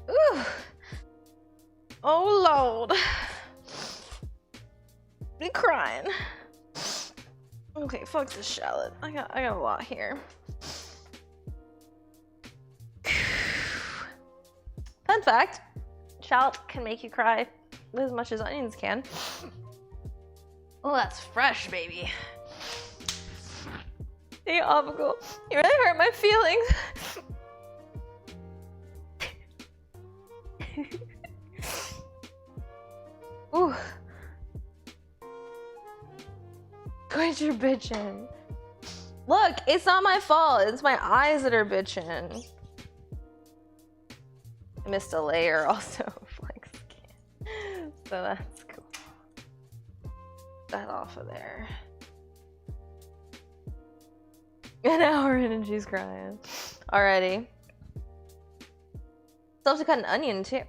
Ooh. Oh Lord. I'm crying. Okay, fuck this shallot. I got a lot here. Fun fact, shallot can make you cry as much as onions can. Oh, that's fresh, baby. Hey, Abigail, you really hurt my feelings. Ooh. Quit your bitchin'. Look, it's not my fault. It's my eyes that are bitchin'. I missed a layer also of like skin. So that's cool. That off of there. An hour in and she's crying. Alrighty. Still have to cut an onion too.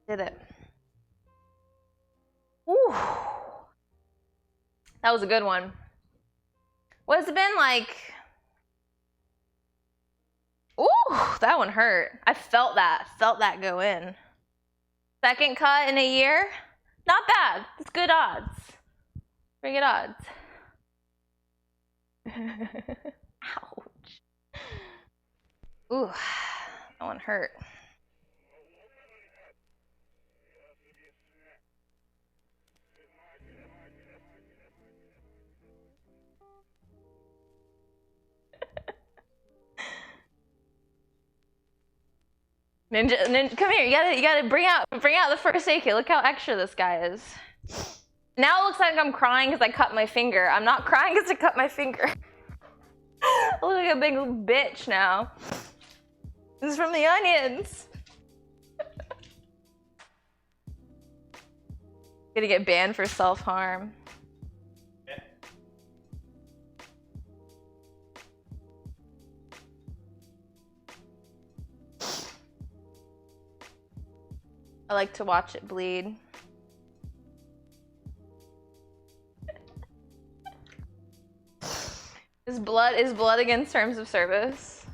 Did it. Ooh. That was a good one. What has it been like? Ooh, that one hurt. I felt that go in. Second cut in a year? Not bad. It's good odds. Pretty good odds. Ouch. Ooh, that one hurt. Ninja, come here. You gotta bring out the first aid kit. Look how extra this guy is. Now it looks like I'm crying because I cut my finger. I'm not crying because I cut my finger. I look like a big bitch now. This is from the onions. Gonna get banned for self-harm. I like to watch it bleed. Is blood against terms of service?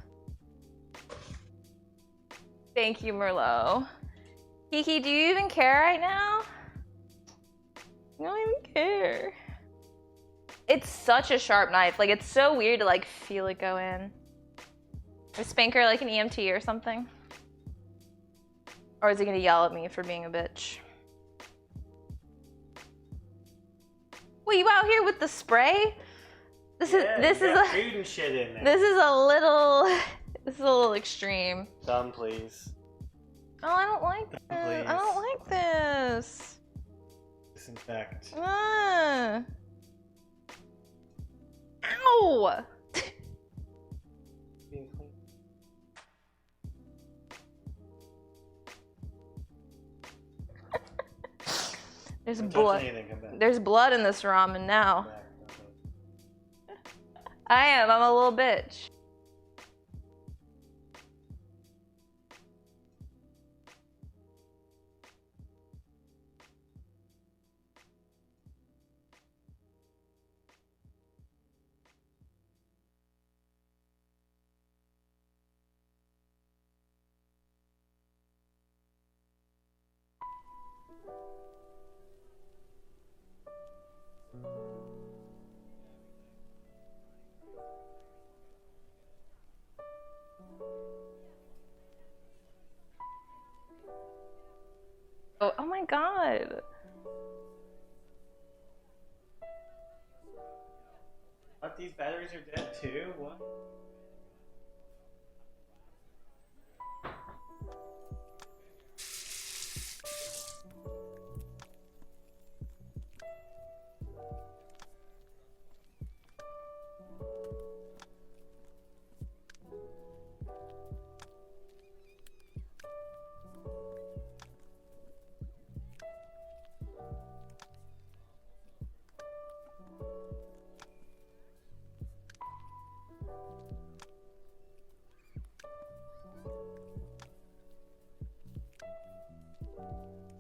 Thank you, Merlot. Kiki, do you even care right now? I don't even care. It's such a sharp knife. Like, it's so weird to like feel it go in. Is Spanker like an EMT or something? Or is he gonna yell at me for being a bitch? Wait, you out here with the spray? This is food and shit in there. This is a little extreme. Done, please. Oh, I don't like this. Please. I don't like this. Disinfect. Ow! There's Don't blood. touch anything, come back. There's blood in this ramen now. Come back, don't touch. I am. I'm a little bitch. Oh my god. What? These batteries are dead too? What?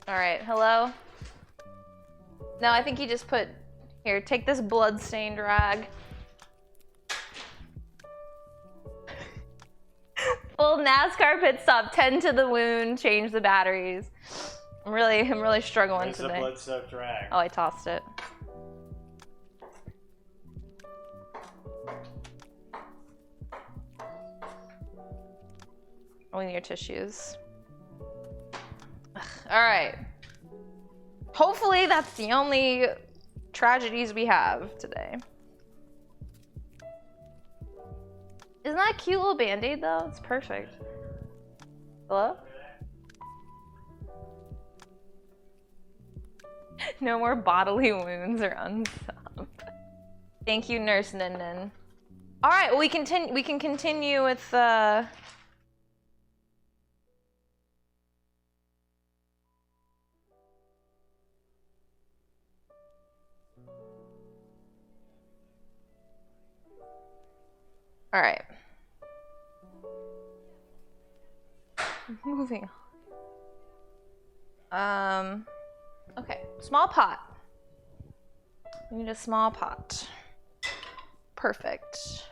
Alright, hello? No, I think he just put... Here, take this blood-stained rag. Full NASCAR pit stop, tend to the wound, change the batteries. I'm really struggling Where's today. the blood-soaked rag? Oh, I tossed it. Oh, we need your tissues. Alright. Hopefully that's the only tragedies we have today. Isn't that a cute little band-aid though? It's perfect. Hello? No more bodily wounds or unsolved. Thank you, Nurse Ninden. Alright, well, we can continue with Alright. Moving on. Okay, small pot. We need a small pot. Perfect.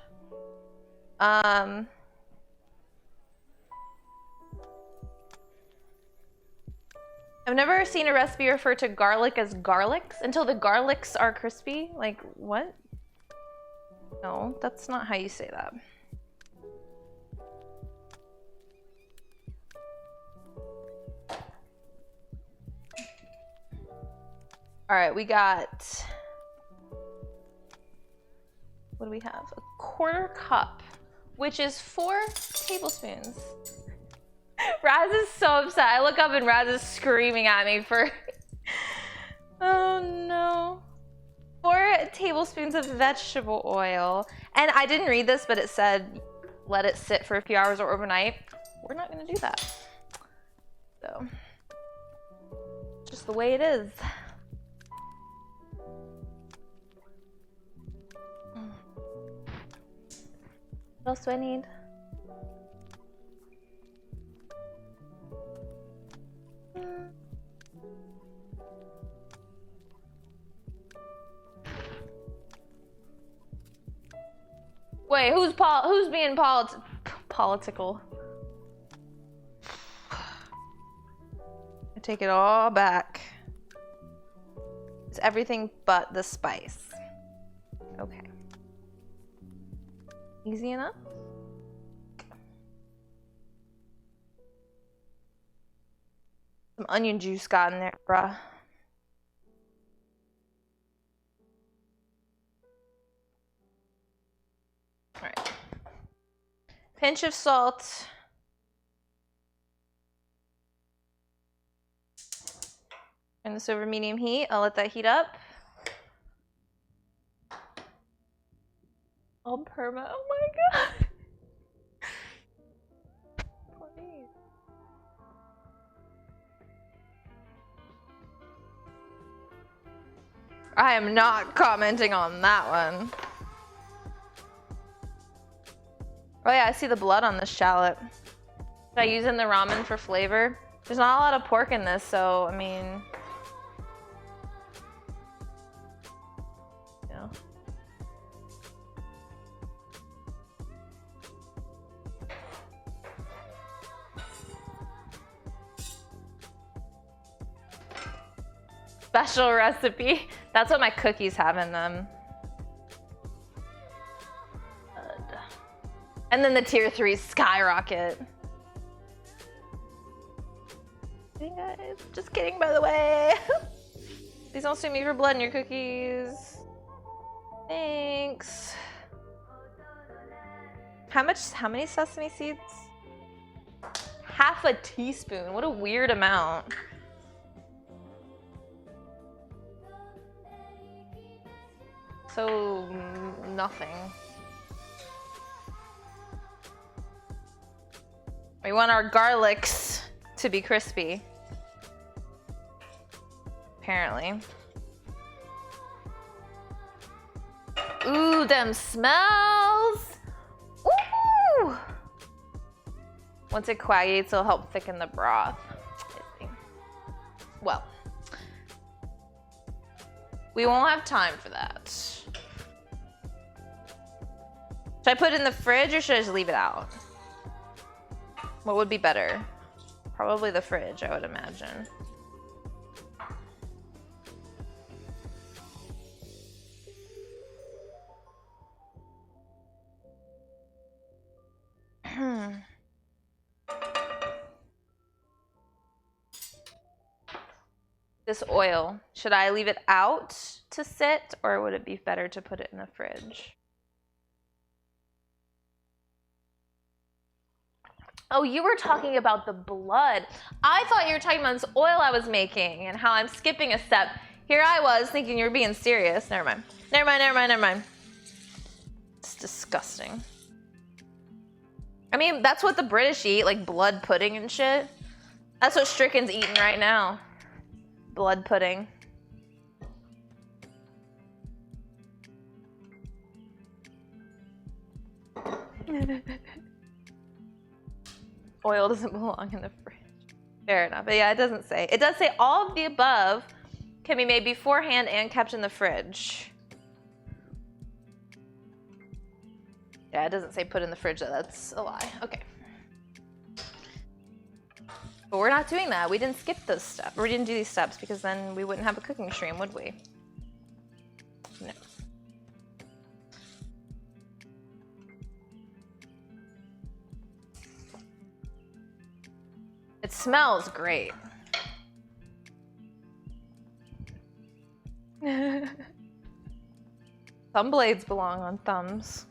I've never seen a recipe refer to garlic as garlics until the garlics are crispy. Like, what? No, that's not how you say that. All right, we got, what do we have? A quarter cup, which is 4 tablespoons. Raz is so upset. I look up and Raz is screaming at me for, oh no. 4 tablespoons of vegetable oil. And I didn't read this, but it said, let it sit for a few hours or overnight. We're not gonna do that. So, just the way it is. What else do I need? Wait, who's being political? I take it all back. It's everything but the spice. Okay. Easy enough? Some onion juice got in there, bruh. Alright. Pinch of salt. Turn this over medium heat. I'll let that heat up. Oh, perma. Oh my god. Please. I am not commenting on that one. Oh yeah, I see the blood on this shallot. Should I use it in the ramen for flavor? There's not a lot of pork in this, so I mean, yeah. Special recipe. That's what my cookies have in them. And then the tier 3 skyrocket. Hey guys, just kidding by the way. Please don't sue me for blood in your cookies. Thanks. How many sesame seeds? Half a teaspoon. What a weird amount. So, nothing. We want our garlics to be crispy. Apparently. Ooh, them smells! Ooh! Once it coagulates, it'll help thicken the broth. I think. Well, we won't have time for that. Should I put it in the fridge or should I just leave it out? What would be better? Probably the fridge, I would imagine. This oil, should I leave it out to sit or would it be better to put it in the fridge? Oh, you were talking about the blood. I thought you were talking about this oil I was making and how I'm skipping a step. Here I was thinking you were being serious. Never mind. Never mind, never mind, never mind. It's disgusting. I mean, that's what the British eat, like blood pudding and shit. That's what Stricken's eating right now. Blood pudding. Oil doesn't belong in the fridge. Fair enough. But yeah, it doesn't say. It does say all of the above can be made beforehand and kept in the fridge. Yeah, it doesn't say put in the fridge though. That's a lie. Okay. But we're not doing that. We didn't skip those steps. We didn't do these steps because then we wouldn't have a cooking stream, would we? No. It smells great. Thumb blades belong on thumbs.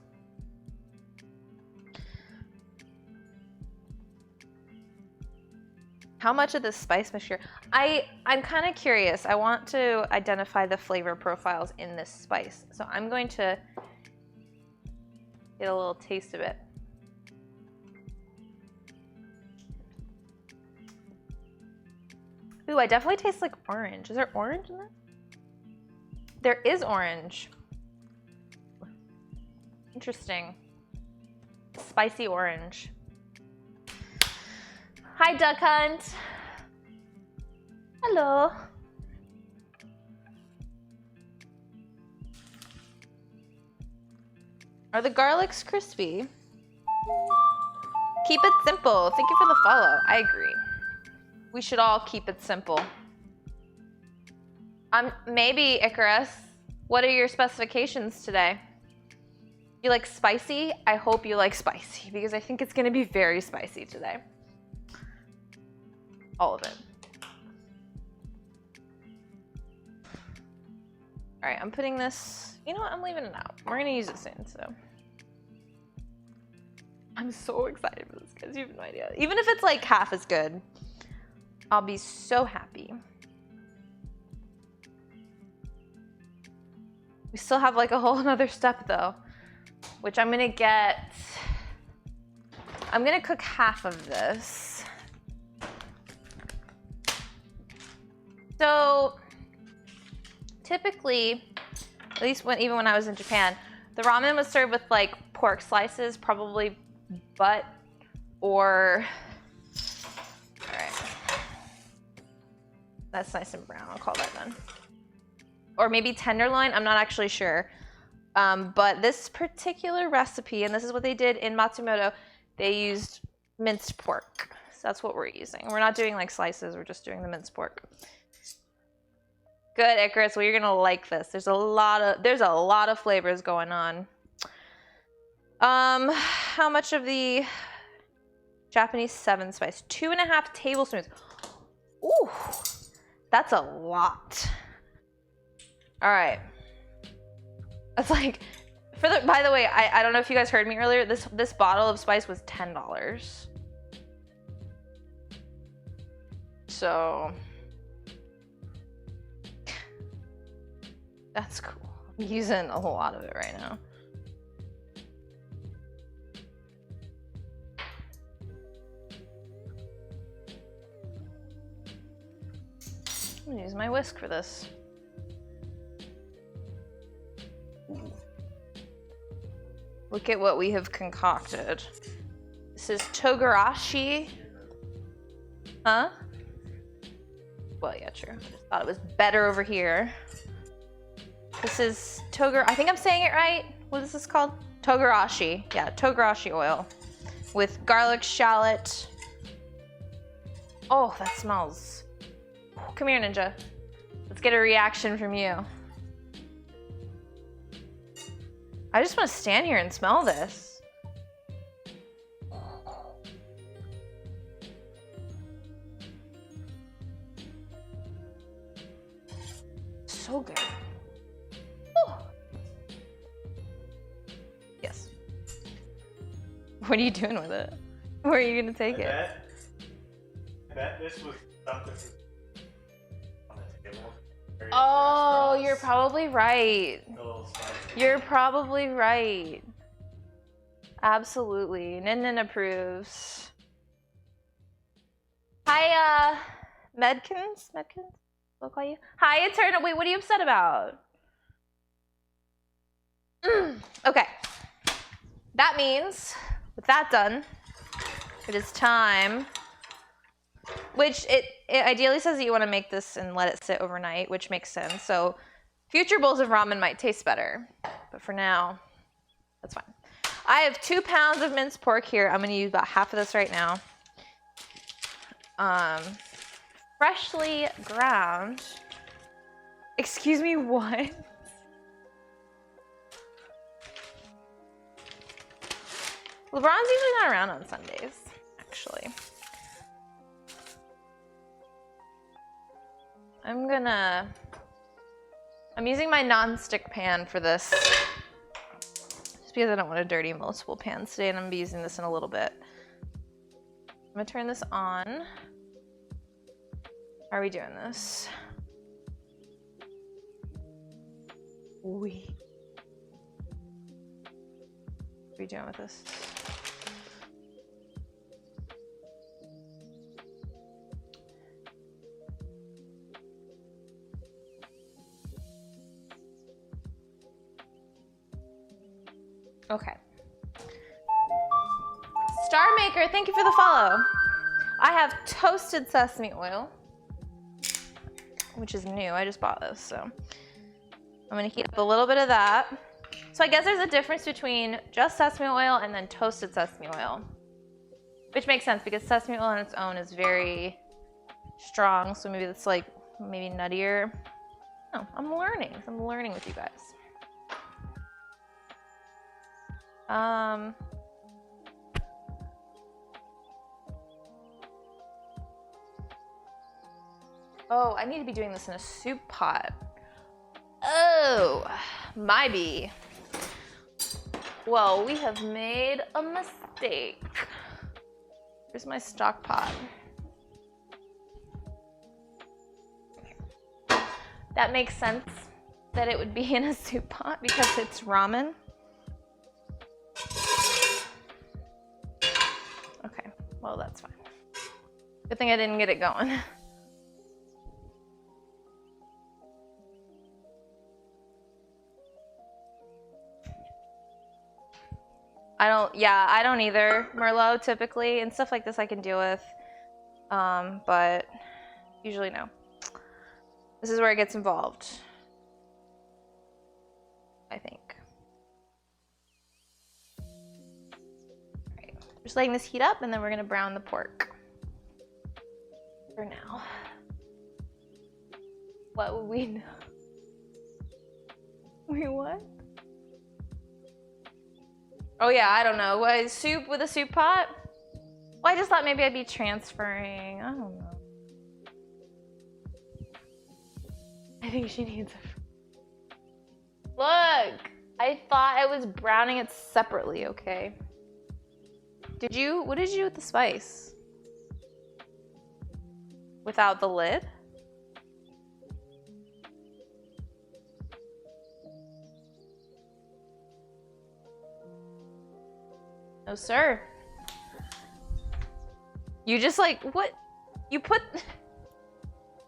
How much of this spice mixture? I'm kind of curious. I want to identify the flavor profiles in this spice. So I'm going to get a little taste of it. Ooh, I definitely taste like orange. Is there orange in that? There is orange. Interesting. Spicy orange. Hi, Duck Hunt. Hello. Are the garlics crispy? Keep it simple. Thank you for the follow. I agree. We should all keep it simple. Maybe, Icarus. What are your specifications today? You like spicy? I hope you like spicy because I think it's gonna be very spicy today. All of it. All right, I'm putting this, you know what, I'm leaving it out. We're gonna use it soon, so. I'm so excited for this, guys, you have no idea. Even if it's like half as good, I'll be so happy. We still have like a whole another step though, which I'm gonna cook half of this. So typically, at least even when I was in Japan, the ramen was served with like pork slices, probably butt or, all right, that's nice and brown, I'll call that done. Or maybe tenderloin, I'm not actually sure. But this particular recipe, and this is what they did in Matsumoto, they used minced pork. So that's what we're using. We're not doing like slices, we're just doing the minced pork. Good, Icarus. Well, you're gonna like this. There's a lot of flavors going on. How much of the Japanese 7 spice? 2.5 tablespoons. Ooh, that's a lot. All right. That's like, by the way, I don't know if you guys heard me earlier. This bottle of spice was $10. So that's cool. I'm using a whole lot of it right now. I'm gonna use my whisk for this. Look at what we have concocted. This is togarashi. Huh? Well, yeah, true. I just thought it was better over here. This is I think I'm saying it right. What is this called? Togarashi. Yeah, togarashi oil with garlic, shallot. Oh, that smells. Come here, Ninja. Let's get a reaction from you. I just want to stand here and smell this. So good. Oh. Yes. What are you doing with it? Where are you going to take it? I bet this was something on the table. Oh, you're probably right. You're probably right. Absolutely. Nin approves. Hi, Medkins? I'll call you. Hi, Eternal. Wait, what are you upset about? Okay. That means, with that done, it is time. Which it ideally says that you want to make this and let it sit overnight, which makes sense. So future bowls of ramen might taste better, but for now, that's fine. I have 2 pounds of minced pork here. I'm going to use about half of this right now. Freshly ground. Excuse me, what? LeBron's usually not around on Sundays, actually. I'm using my non-stick pan for this. Just because I don't want to dirty multiple pans today, and I'm gonna be using this in a little bit. I'm gonna turn this on. How are we doing this? What are we doing with this? Okay. Star Maker, thank you for the follow. I have toasted sesame oil, which is new. I just bought this, so I'm gonna heat up a little bit of that. So I guess there's a difference between just sesame oil and then toasted sesame oil, which makes sense because sesame oil on its own is very strong. So maybe it's like maybe nuttier. No, I'm learning. I'm learning with you guys. Oh, I need to be doing this in a soup pot. Oh, my bee. Well, we have made a mistake. Here's my stock pot. That makes sense that it would be in a soup pot because it's ramen. Okay, well, that's fine. Good thing I didn't get it going. I don't either, Merlot, typically. And stuff like this I can deal with. But usually no. This is where it gets involved, I think. Alright, just letting this heat up, and then we're gonna brown the pork. For now. What would we know? Wait, what? Oh yeah, I don't know. What, soup with a soup pot? Well, I just thought maybe I'd be transferring. I don't know. I think she needs a... Look! I thought I was browning it separately, okay? What did you do with the spice? Without the lid? No, sir. You just like, what? You put...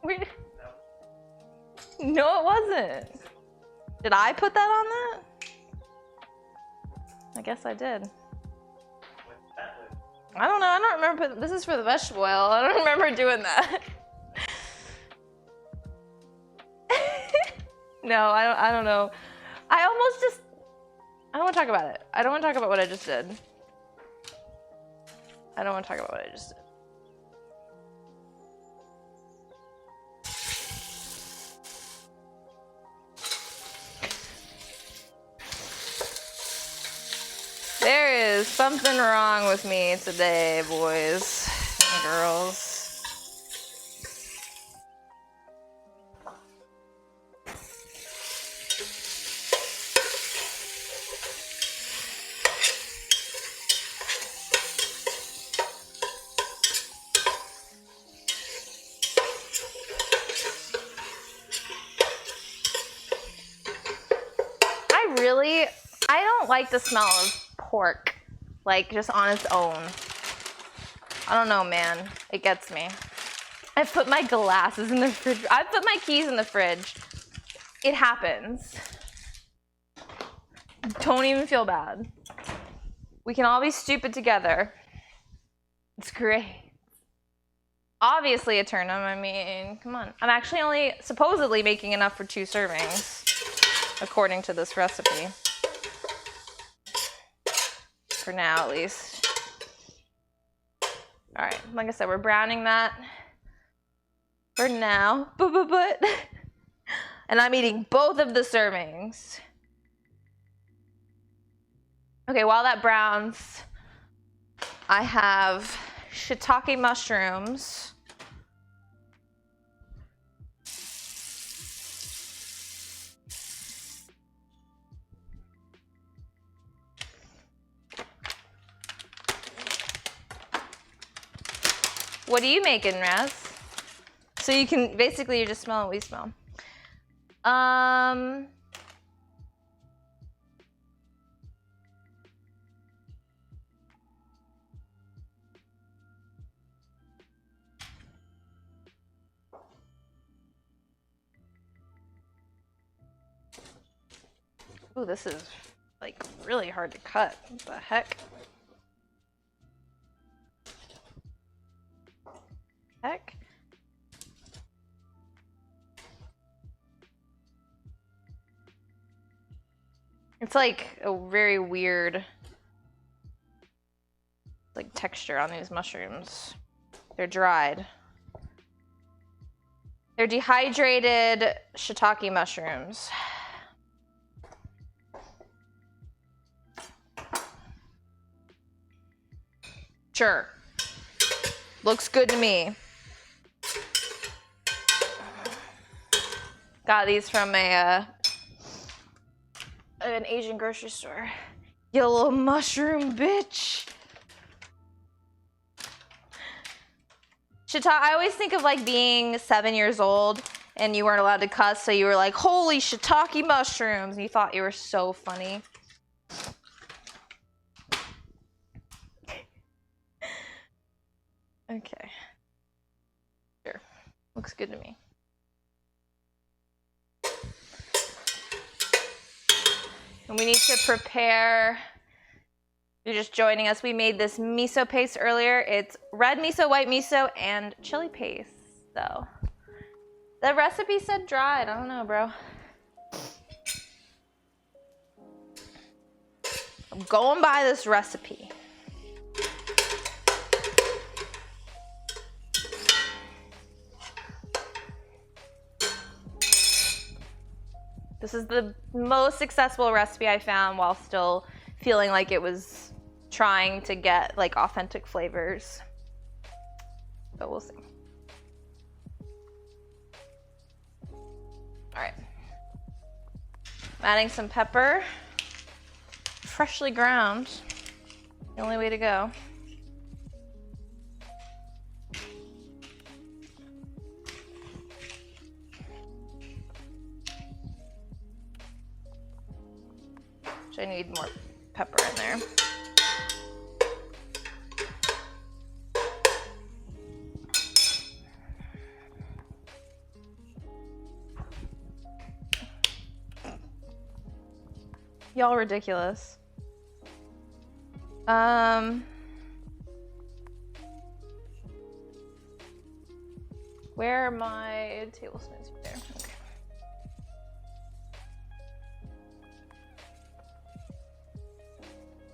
Where... No, it wasn't. Did I put that on that? I guess I did. I don't know. I don't remember. This is for the vegetable oil. I don't remember doing that. No, I don't know. I don't want to talk about it. I don't want to talk about what I just did. I don't want to talk about what I just did. There is something wrong with me today, boys and girls. I don't like the smell of pork, like just on its own. I don't know, man. It gets me. I put my glasses in the fridge. I put my keys in the fridge. It happens. Don't even feel bad. We can all be stupid together. It's great. Obviously a turnip. I mean, come on. I'm actually only supposedly making enough for 2 servings, according to this recipe. For now, at least. All right, like I said, we're browning that for now. But and I'm eating both of the servings. Okay, while that browns, I have shiitake mushrooms. What are you making, Raz? So you can, basically you just smell what we smell. Ooh, this is like really hard to cut. What the heck? Heck? It's like a very weird like texture on these mushrooms. They're dried. They're dehydrated shiitake mushrooms. Sure. Looks good to me. Got these from an Asian grocery store. You little mushroom bitch. I always think of like being 7 years old and you weren't allowed to cuss, so you were like, holy shiitake mushrooms, and you thought you were so funny. Okay. Sure. Looks good to me. And we need to prepare If you're just joining us, we made this miso paste earlier. It's red miso, white miso, and chili paste. So the recipe said dried. I don't know, bro. I'm going by this recipe. This is the most successful recipe I found while still feeling like it was trying to get like authentic flavors. But we'll see. All right. I'm adding some pepper. Freshly ground. The only way to go. I need more pepper in there. Y'all ridiculous. Where are my tablespoons? There. Okay.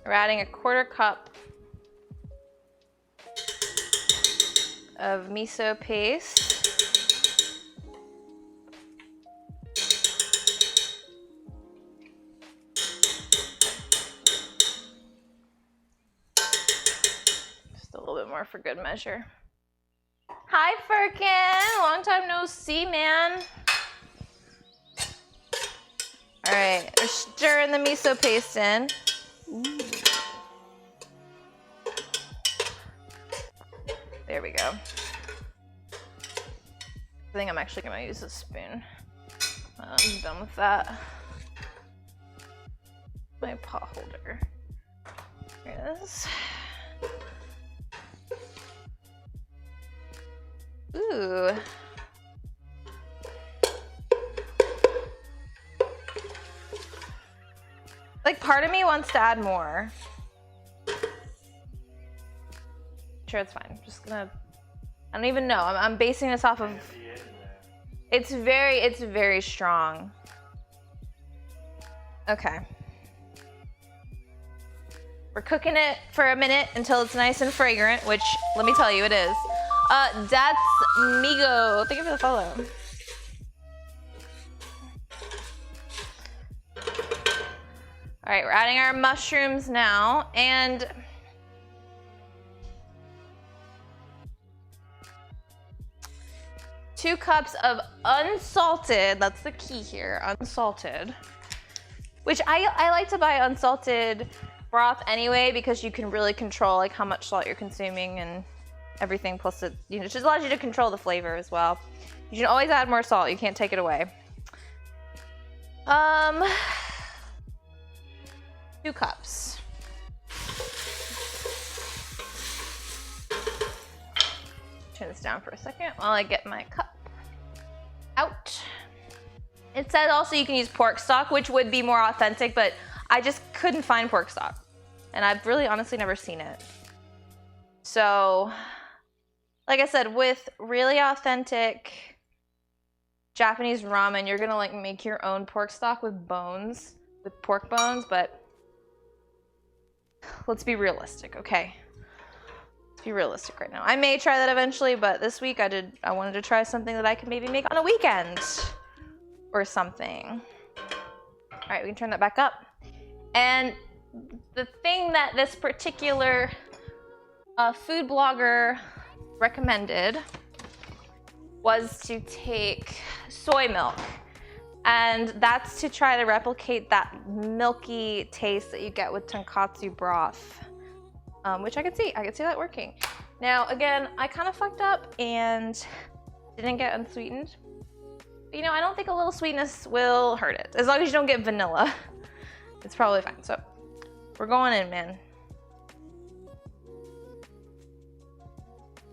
We're adding a 1/4 cup of miso paste. Just a little bit more for good measure. Hi, Firkin. Long time no see, man. All right, we're stirring the miso paste in. Ooh. There we go. I think I'm actually gonna use a spoon. I'm done with that. My pot holder. Here it is. Ooh. Like, part of me wants to add more. Sure, it's fine. I'm just gonna, I don't even know. I'm basing this off of, it's very strong. Okay. We're cooking it for a minute until it's nice and fragrant, which, let me tell you, it is. That's Migo. Thank you for the follow. All right, we're adding our mushrooms now, and two cups of unsalted, that's the key here, unsalted, which I like to buy unsalted broth anyway, because you can really control like how much salt you're consuming and everything, plus it, you know, it just allows you to control the flavor as well. You can always add more salt, you can't take it away. 2 cups. Turn this down for a second while I get my cup out. It says also you can use pork stock, which would be more authentic, but I just couldn't find pork stock. And I've really honestly never seen it. So, like I said, with really authentic Japanese ramen, you're gonna like make your own pork stock with bones, with pork bones, but let's be realistic, okay? Let's be realistic right now. I may try that eventually, but this week I wanted to try something that I could maybe make on a weekend or something. All right, we can turn that back up. And the thing that this particular food blogger recommended was to take soy milk. And that's to try to replicate that milky taste that you get with tonkatsu broth, which I could see that working. Now, again, I kind of fucked up and didn't get unsweetened. But, you know, I don't think a little sweetness will hurt it. As long as you don't get vanilla, it's probably fine. So we're going in, man.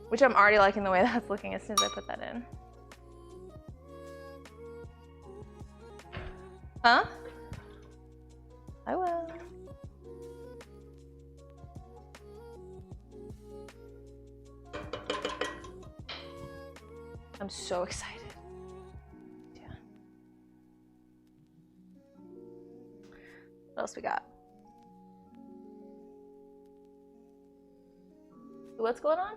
Which I'm already liking the way that's looking as soon as I put that in. Huh? I will. I'm so excited. Yeah. What else we got? What's going on?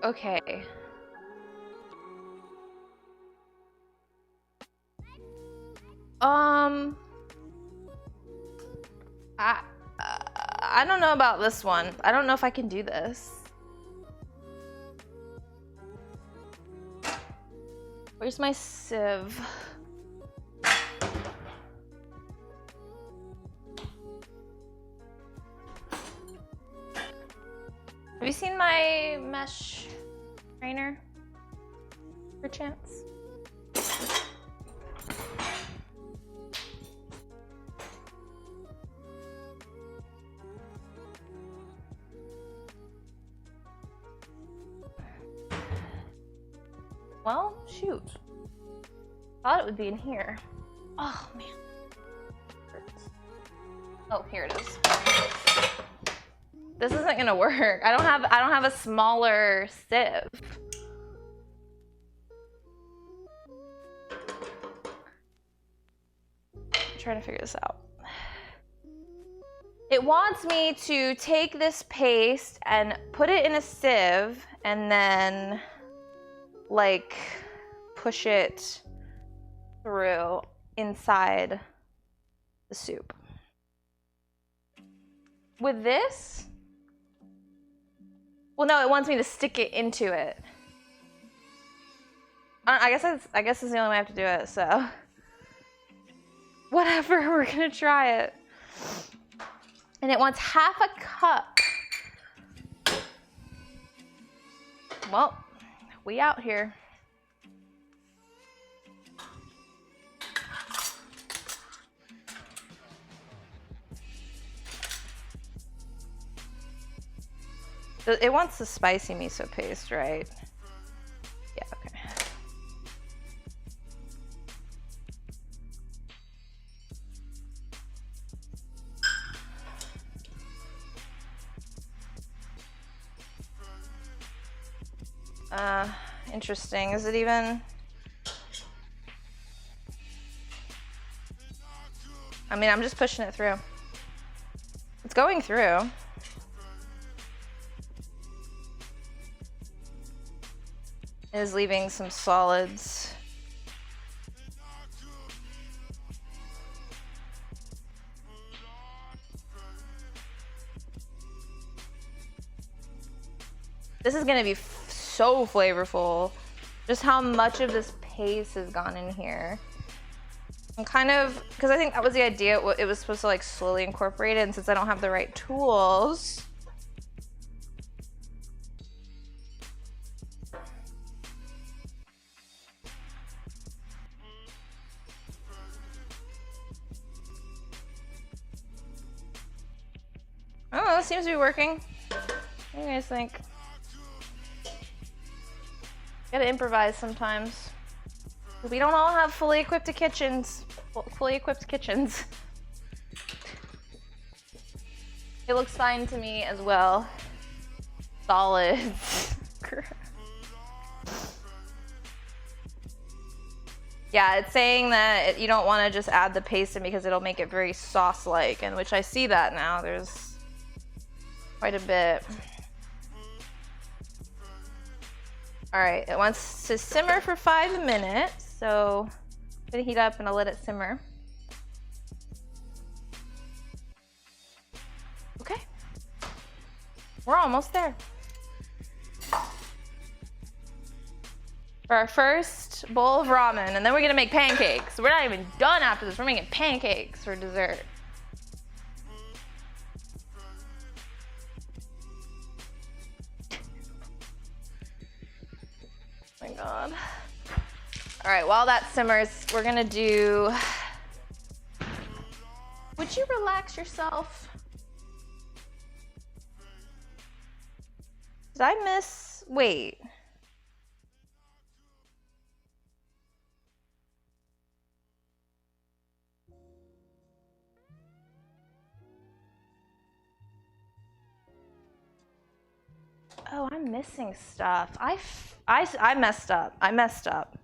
Okay. I don't know about this one. I don't know if I can do this. Where's my sieve? Have you seen my mesh trainer, perchance? Well, shoot. Thought it would be in here. Oh man. Oh, here it is. This isn't gonna work. I don't have a smaller sieve. I'm trying to figure this out. It wants me to take this paste and put it in a sieve and then like push it through inside the soup. With this? Well, no, it wants me to stick it into it. I guess it's the only way I have to do it, so. Whatever, we're gonna try it. And it wants half a cup. Well, we out here. It wants the spicy miso paste, right? Yeah, okay. Interesting. Is it even? I mean, I'm just pushing it through. It's going through. It is leaving some solids. This is gonna be so flavorful. Just how much of this paste has gone in here. I'm kind of, because I think that was the idea. It was supposed to like slowly incorporate it, and since I don't have the right tools. Oh, it seems to be working. What do you guys think? Gotta improvise sometimes. We don't all have fully equipped kitchens. It looks fine to me as well. Solids. Yeah, it's saying that you don't want to just add the paste in because it'll make it very sauce-like, and which I see that now. There's quite a bit. All right, it wants to simmer for 5 minutes, so I'm gonna heat up and I'll let it simmer. Okay, we're almost there. For our first bowl of ramen, and then we're gonna make pancakes. We're not even done after this. We're making pancakes for dessert. Oh my God. All right, while that simmers, we're gonna do, would you relax yourself? Did I miss, wait. I'm missing stuff. I messed up. I messed up.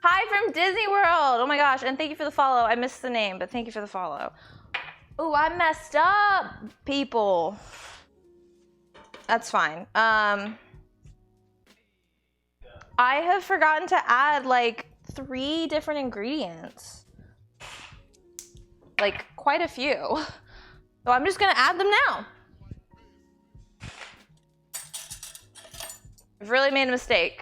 Hi from Disney World. Oh my gosh, and thank you for the follow. I missed the name, but thank you for the follow. Oh, I messed up, people. That's fine. I have forgotten to add like 3 different ingredients. Like quite a few. So I'm just gonna add them now. I've really made a mistake.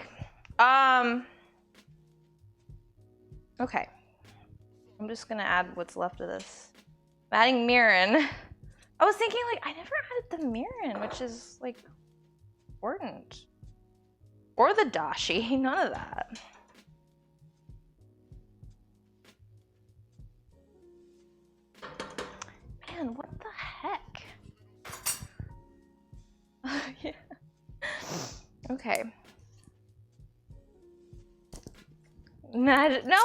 Okay. I'm just gonna add what's left of this. I'm adding mirin. I was thinking like I never added the mirin, which is like important. Or the dashi, none of that. Man, what the heck? Yeah. Okay. That's not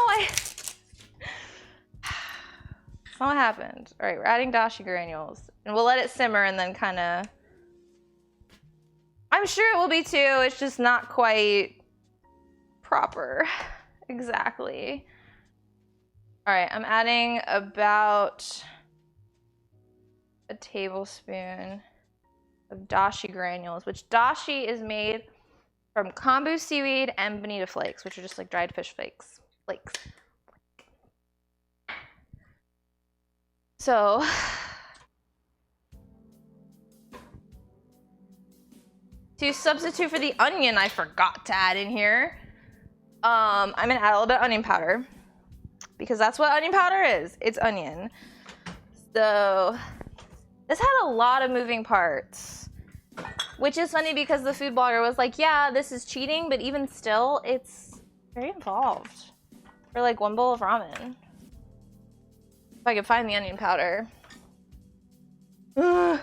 what happened. All right, we're adding dashi granules, and we'll let it simmer, and then kind of. I'm sure it will be too. It's just not quite proper. Exactly. All right, I'm adding about a tablespoon of dashi granules, which dashi is made from kombu seaweed and bonita flakes, which are just like dried fish flakes. So, to substitute for the onion I forgot to add in here, I'm gonna add a little bit of onion powder because that's what onion powder is. It's onion. So, this had a lot of moving parts, which is funny because the food blogger was like, yeah, this is cheating, but even still, it's very involved for like one bowl of ramen. If I could find the onion powder. Ugh.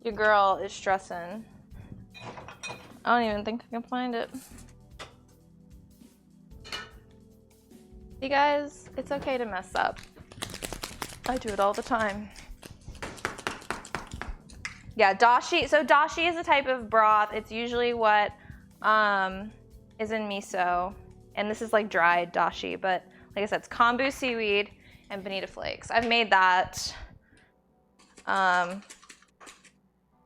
Your girl is stressing. I don't even think I can find it. You guys, it's okay to mess up. I do it all the time. Yeah, dashi. So dashi is a type of broth. It's usually what is in miso. And this is like dried dashi, but like I said, it's kombu seaweed and bonita flakes. I've made that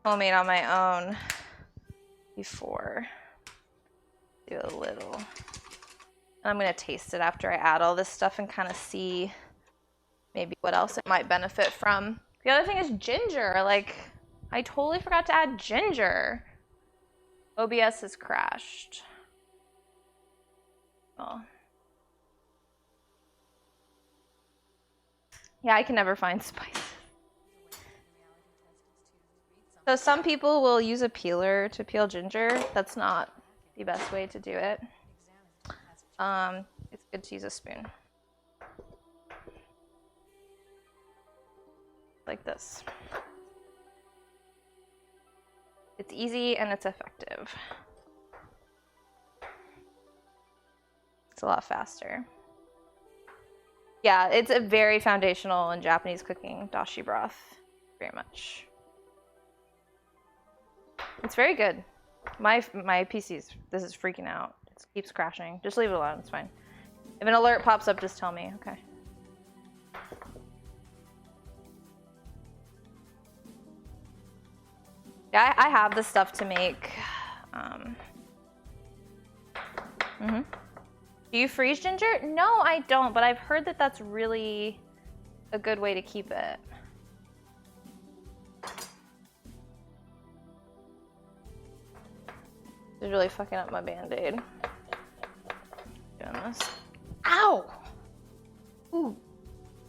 homemade on my own before. Do a little. And I'm gonna taste it after I add all this stuff and kind of see maybe what else it might benefit from. The other thing is ginger. Like, I totally forgot to add ginger. OBS has crashed. Oh. Yeah, I can never find spices. So some people will use a peeler to peel ginger. That's not the best way to do it. It's good to use a spoon. Like this. It's easy and it's effective. It's a lot faster. Yeah, it's a very foundational in Japanese cooking, dashi broth, very much. It's very good. My PC's, this is freaking out. It keeps crashing. Just leave it alone, it's fine. If an alert pops up, just tell me, okay? Yeah, I have the stuff to make. Do you freeze ginger? No, I don't, but I've heard that that's really a good way to keep it. It's really fucking up my Band-Aid. Doing this. Ow! Ooh.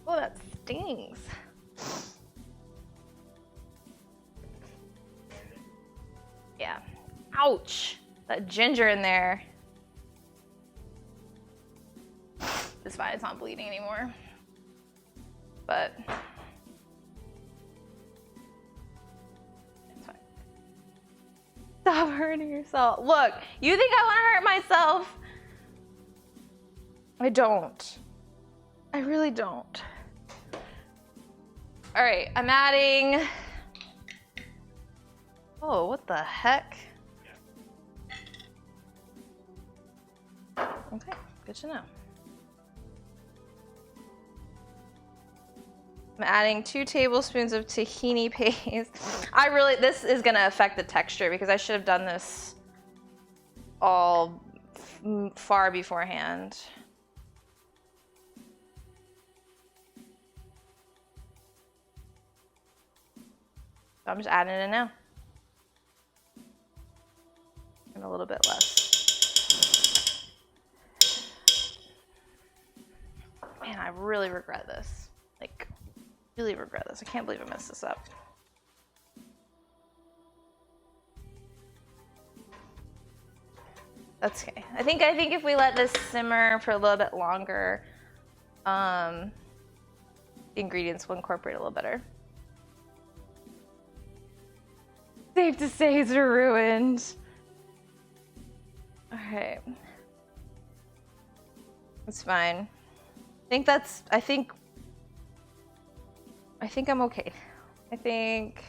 Oh, that stings. Yeah. Ouch! That ginger in there. It's fine, it's not bleeding anymore. But it's fine. Stop hurting yourself. Look, you think I want to hurt myself? I don't. I really don't. All right, I'm adding. Oh, what the heck? Okay, good to know. I'm adding 2 tablespoons of tahini paste. This is gonna affect the texture because I should have done this all far beforehand. So I'm just adding it in now. And a little bit less. Man, I really regret this. Like, really regret this. I can't believe I messed this up. That's okay. I think if we let this simmer for a little bit longer, the ingredients will incorporate a little better. Safe to say it's ruined. All right. It's fine. I think I'm okay. I think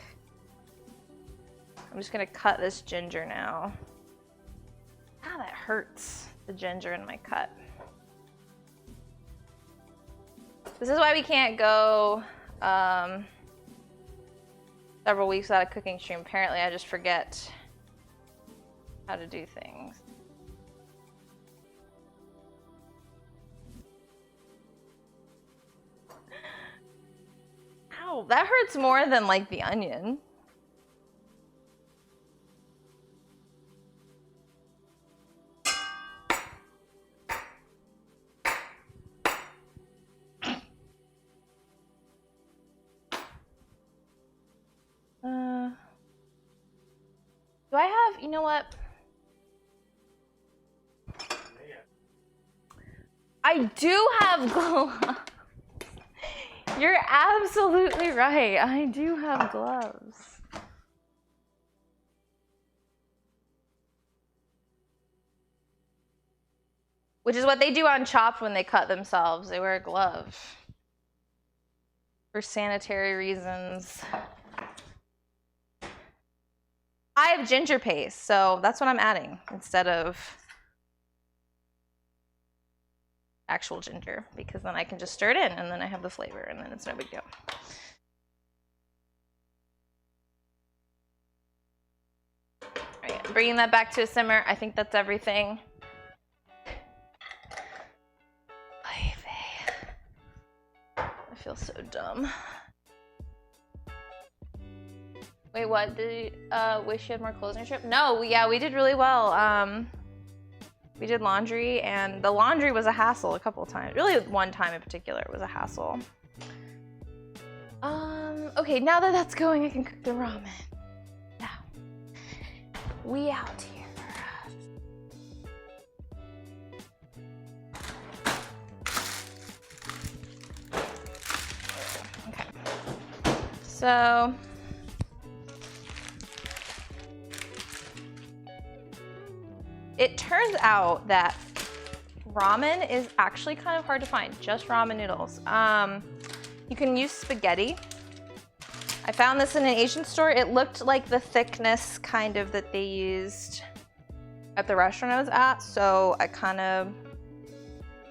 I'm just gonna cut this ginger now. Ah, that hurts, the ginger in my cut. This is why we can't go several weeks without a cooking stream. Apparently, I just forget how to do things. Ow, that hurts more than like the onion. Do I have, you know what? I do have gloves. You're absolutely right. I do have gloves. Which is what they do on Chopped when they cut themselves. They wear a glove. For sanitary reasons. I have ginger paste, so that's what I'm adding instead of actual ginger, because then I can just stir it in and then I have the flavor and then it's no big deal. All right, I'm bringing that back to a simmer. I think that's everything. I feel so dumb. Wait, what? Did you wish you had more clothes in your trip? No, yeah, we did really well. We did laundry, and the laundry was a hassle a couple of times. Really, one time in particular, it was a hassle. Okay, now that that's going, I can cook the ramen. Now, we out here. Okay. So. It turns out that ramen is actually kind of hard to find, just ramen noodles. You can use spaghetti. I found this in an Asian store. It looked like the thickness kind of that they used at the restaurant I was at, so I kind of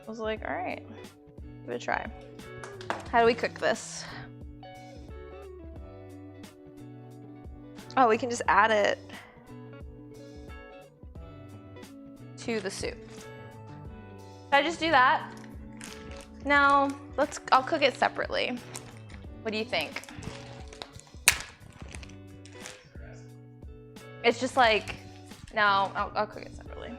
was like, all right, give it a try. How do we cook this? Oh, we can just add it to the soup. Should I just do that? No, I'll cook it separately. What do you think? It's just like, no, I'll cook it separately.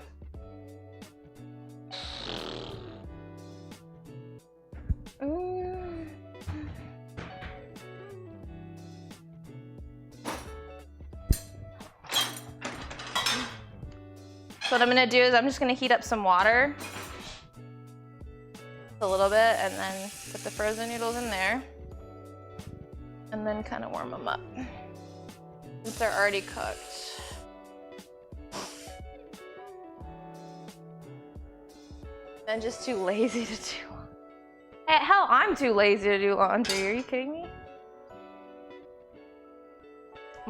So what I'm gonna do is I'm just gonna heat up some water, a little bit, and then put the frozen noodles in there, and then kind of warm them up. Since they're already cooked. I'm just too lazy to do. Hell, I'm too lazy to do laundry. Are you kidding me?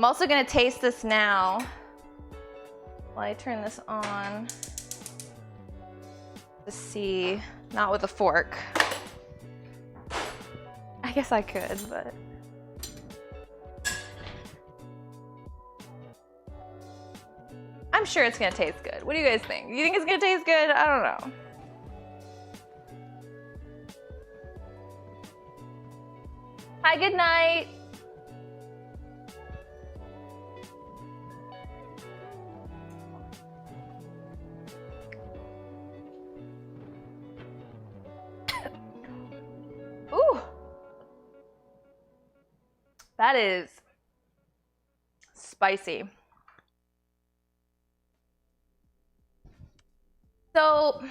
I'm also gonna taste this now while I turn this on to see, not with a fork. I guess I could, but. I'm sure it's gonna taste good. What do you guys think? You think it's gonna taste good? I don't know. Hi, good night. Ooh. That is spicy. So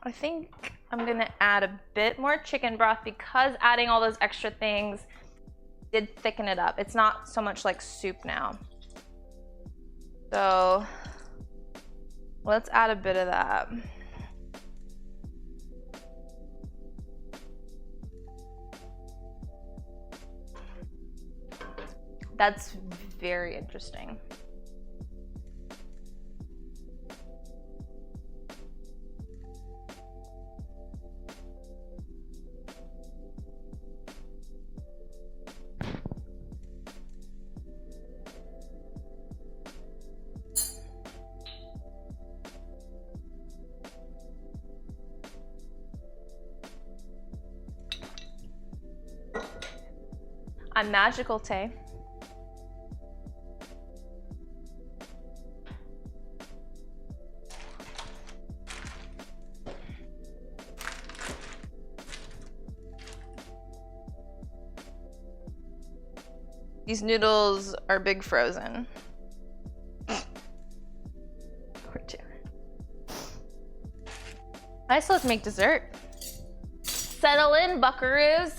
I think I'm gonna add a bit more chicken broth because adding all those extra things did thicken it up. It's not so much like soup now. So let's add a bit of that. That's very interesting. I'm magical, Tay. These noodles are big frozen. I still have to make dessert. Settle in, buckaroos.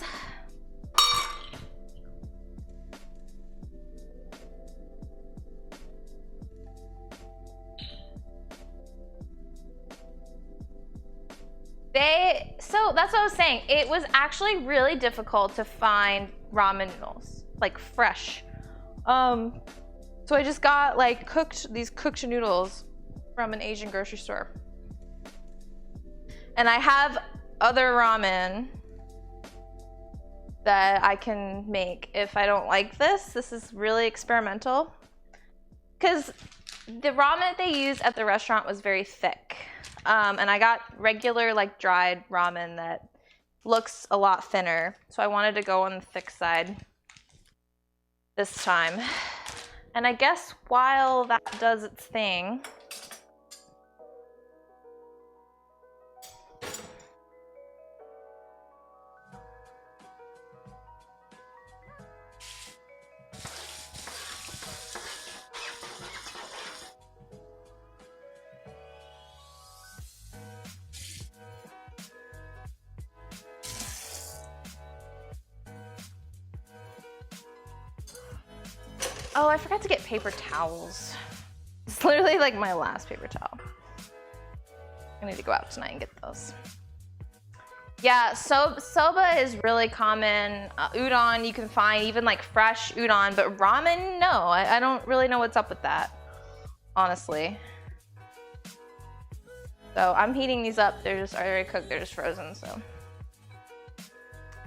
So that's what I was saying. It was actually really difficult to find ramen noodles, like fresh. So I just got like these cooked noodles from an Asian grocery store. And I have other ramen that I can make if I don't like this. This is really experimental. Because the ramen that they used at the restaurant was very thick. And I got regular like dried ramen that looks a lot thinner. So I wanted to go on the thick side this time. And I guess while that does its thing, oh, I forgot to get paper towels. It's literally like my last paper towel. I need to go out tonight and get those. Yeah, soba is really common. Udon you can find, even like fresh udon, but ramen, no. I don't really know what's up with that, honestly. So I'm heating these up. They're just already cooked. They're just frozen, so.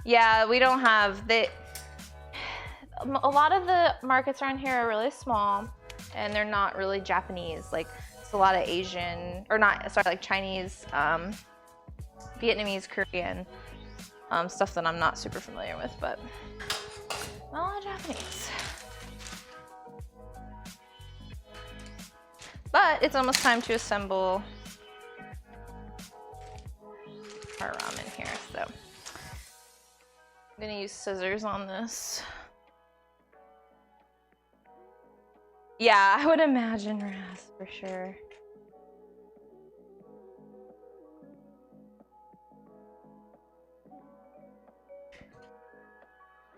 Yeah, we don't have the. A lot of the markets around here are really small and they're not really Japanese. Like it's a lot of Asian, or not, sorry, like Chinese, Vietnamese, Korean, stuff that I'm not super familiar with, but not a lot of Japanese. But it's almost time to assemble our ramen here, so I'm gonna use scissors on this. Yeah, I would imagine Raz for sure.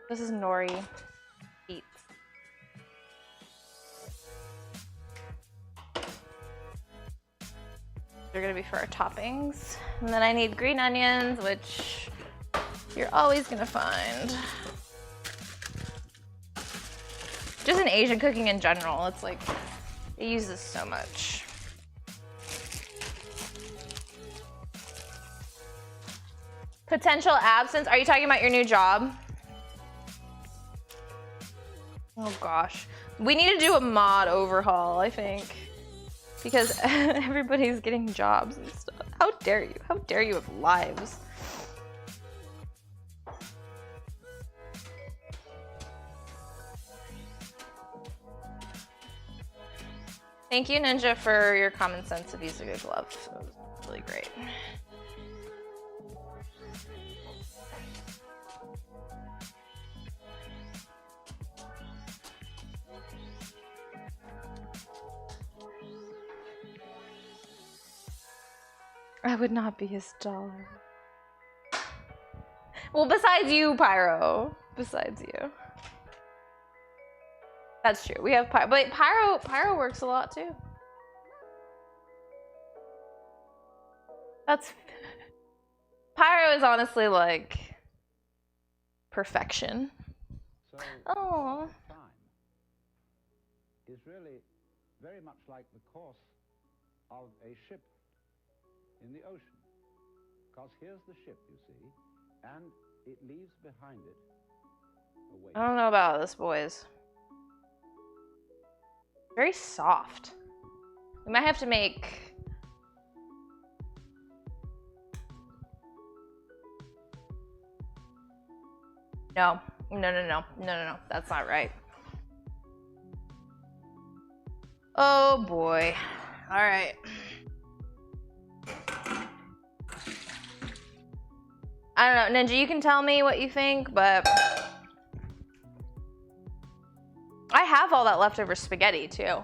This is nori eats. They're gonna be for our toppings. And then I need green onions, which you're always gonna find. in Asian cooking in general, it's like, they use this so much. Potential absence, are you talking about your new job? Oh gosh. We need to do a mod overhaul, I think. Because everybody's getting jobs and stuff. How dare you? How dare you have lives? Thank you, Ninja, for your common sense of using a glove. It was really great. I would not be his dollar. Well, besides you, Pyro. Besides you. That's true. We have Pyro, but Pyro works a lot too. That's Pyro is honestly like perfection. So, Oh. time is really very much like the course of a ship in the ocean. Because here's the ship, you see, and it leaves behind it a wake. I don't know about this, boys. Very soft. We might have to make. No. No. That's not right. Oh boy. All right. I don't know, Ninja, you can tell me what you think, but I have all that leftover spaghetti too.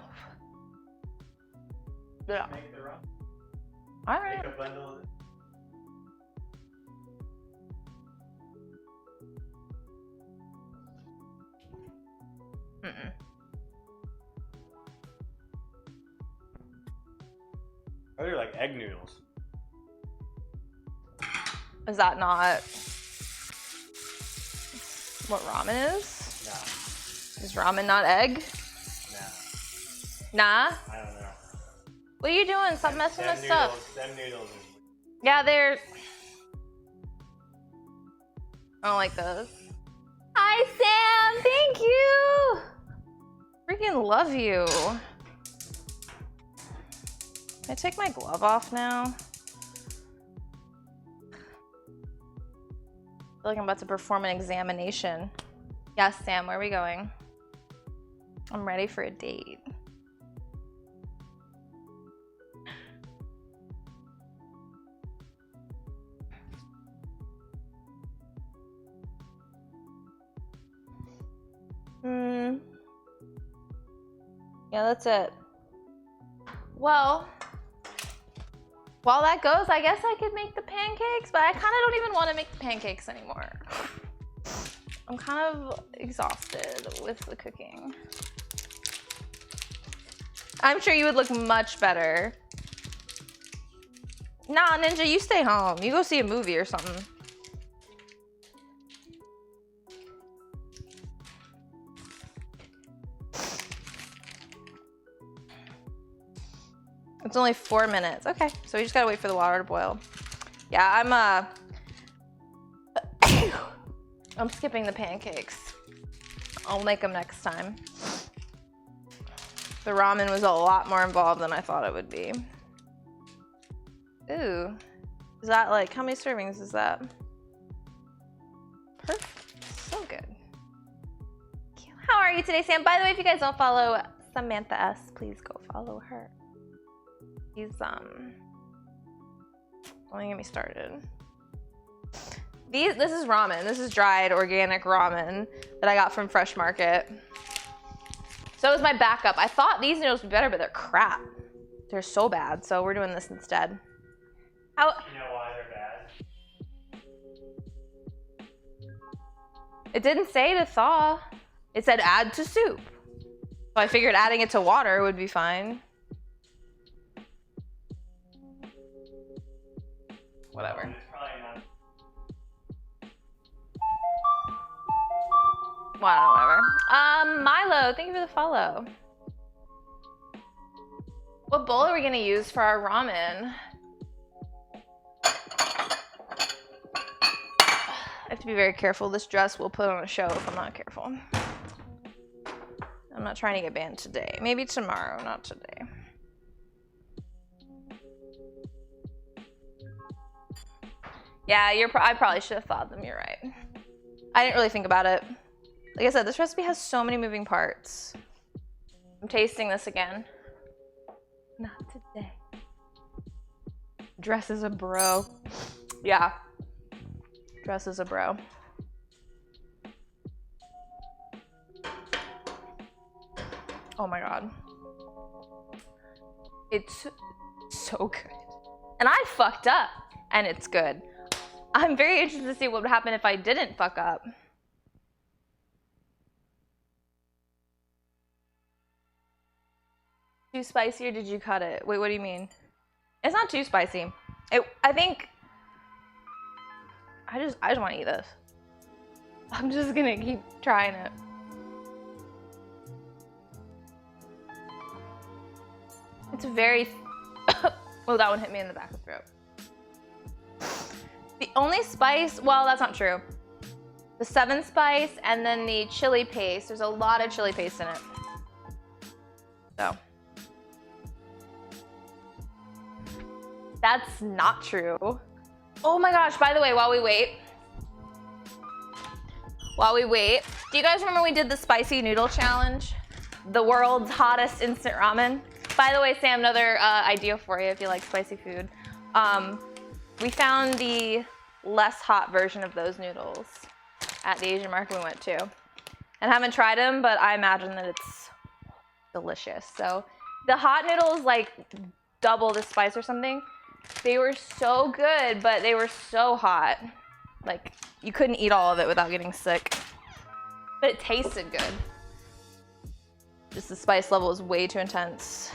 Yeah. Make the run. All right. Make a bundle of it. Mm-mm. Oh, they're like egg noodles. Is that not what ramen is? Nah. Is ramen not egg? Nah. Nah? I don't know. What are you doing? Stop messing with stuff. Them noodles. Yeah, they're... I don't like those. Hi, Sam! Thank you! Freaking love you. Can I take my glove off now? I feel like I'm about to perform an examination. Yes, Sam, where are we going? I'm ready for a date. Yeah, that's it. Well, while that goes, I guess I could make the pancakes, but I kind of don't even want to make the pancakes anymore. I'm kind of exhausted with the cooking. I'm sure you would look much better. Nah, Ninja, you stay home. You go see a movie or something. It's only 4 minutes. Okay, so we just gotta wait for the water to boil. Yeah, I'm skipping the pancakes. I'll make them next time. The ramen was a lot more involved than I thought it would be. Ooh, is that like, how many servings is that? Perfect, so good. How are you today, Sam? By the way, if you guys don't follow Samantha S, please go follow her. He's, don't get me started. This is ramen. This is dried organic ramen that I got from Fresh Market. So it was my backup. I thought these noodles would be better, but they're crap. They're so bad, so we're doing this instead. How? You know why they're bad? It didn't say to thaw. It said add to soup. So I figured adding it to water would be fine. Whatever. It's probably not. Well, whatever. Milo, thank you for the follow. What bowl are we gonna use for our ramen? I have to be very careful. This dress will put on a show if I'm not careful. I'm not trying to get banned today. Maybe tomorrow, not today. Yeah, I probably should have thought them. You're right. I didn't really think about it. Like I said, this recipe has so many moving parts. I'm tasting this again. Not today. Dress is a bro. Yeah. Dress is a bro. Oh my god. It's so good. And I fucked up, and it's good. I'm very interested to see what would happen if I didn't fuck up. Too spicy, or did you cut it? Wait, what do you mean? It's not too spicy. I think I just want to eat this. I'm just gonna keep trying it. It's very oh, that one hit me in the back of the throat. The only spice, well, that's not true. The 7 spice and then the chili paste. There's a lot of chili paste in it. So. That's not true. Oh my gosh, by the way, while we wait, do you guys remember we did the spicy noodle challenge? The world's hottest instant ramen? By the way, Sam, another idea for you if you like spicy food. We found the less hot version of those noodles at the Asian market we went to. And haven't tried them, but I imagine that it's delicious. So the hot noodles like double the spice or something. They were so good, but they were so hot. Like, you couldn't eat all of it without getting sick. But it tasted good. Just the spice level was way too intense.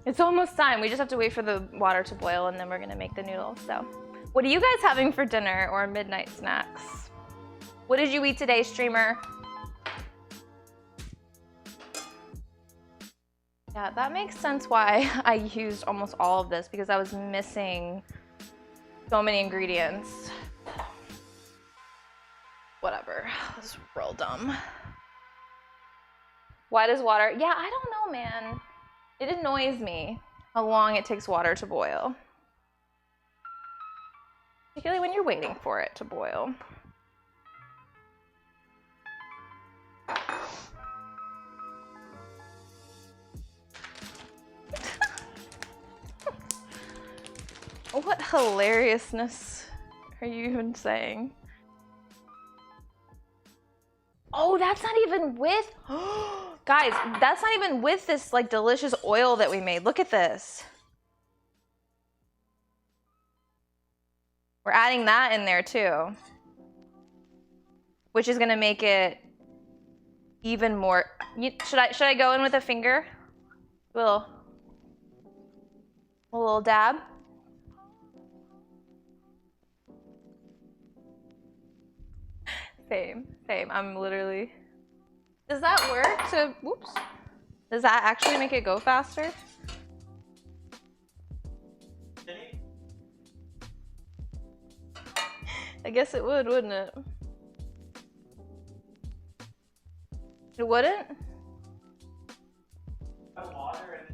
It's almost time. We just have to wait for the water to boil and then we're gonna make the noodles. So, what are you guys having for dinner or midnight snacks? What did you eat today, streamer? Yeah, that makes sense why I used almost all of this, because I was missing so many ingredients. Whatever, this is real dumb. Why does water? Yeah, I don't know, man. It annoys me how long it takes water to boil. Particularly when you're waiting for it to boil. What hilariousness are you even saying? Oh, that's not even with, guys, that's not even with this like delicious oil that we made. Look at this. We're adding that in there too, which is gonna make it even more. Should I go in with a finger? A little dab. Same. I'm literally. Does that work to, whoops. Does that actually make it go faster? I guess it would, wouldn't it? It wouldn't?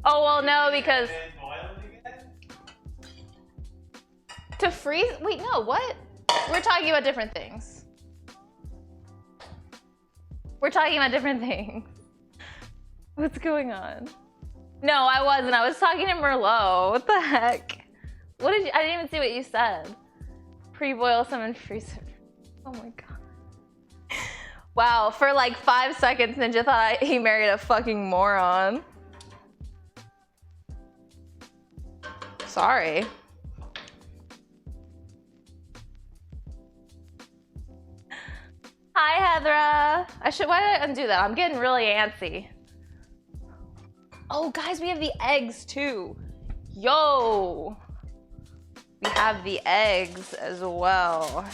Oh, well, no, because to freeze, wait, no, what? We're talking about different things. We're talking about different things. What's going on? No, I wasn't. I was talking to Merlot. What the heck? What did you, I didn't even see what you said. Pre-boil some and freeze it. Oh my god. Wow, for like 5 seconds, Ninja thought he married a fucking moron. Sorry. Hi, Heather. Why did I undo that? I'm getting really antsy. Oh, guys, we have the eggs too. Yo. We have the eggs as well.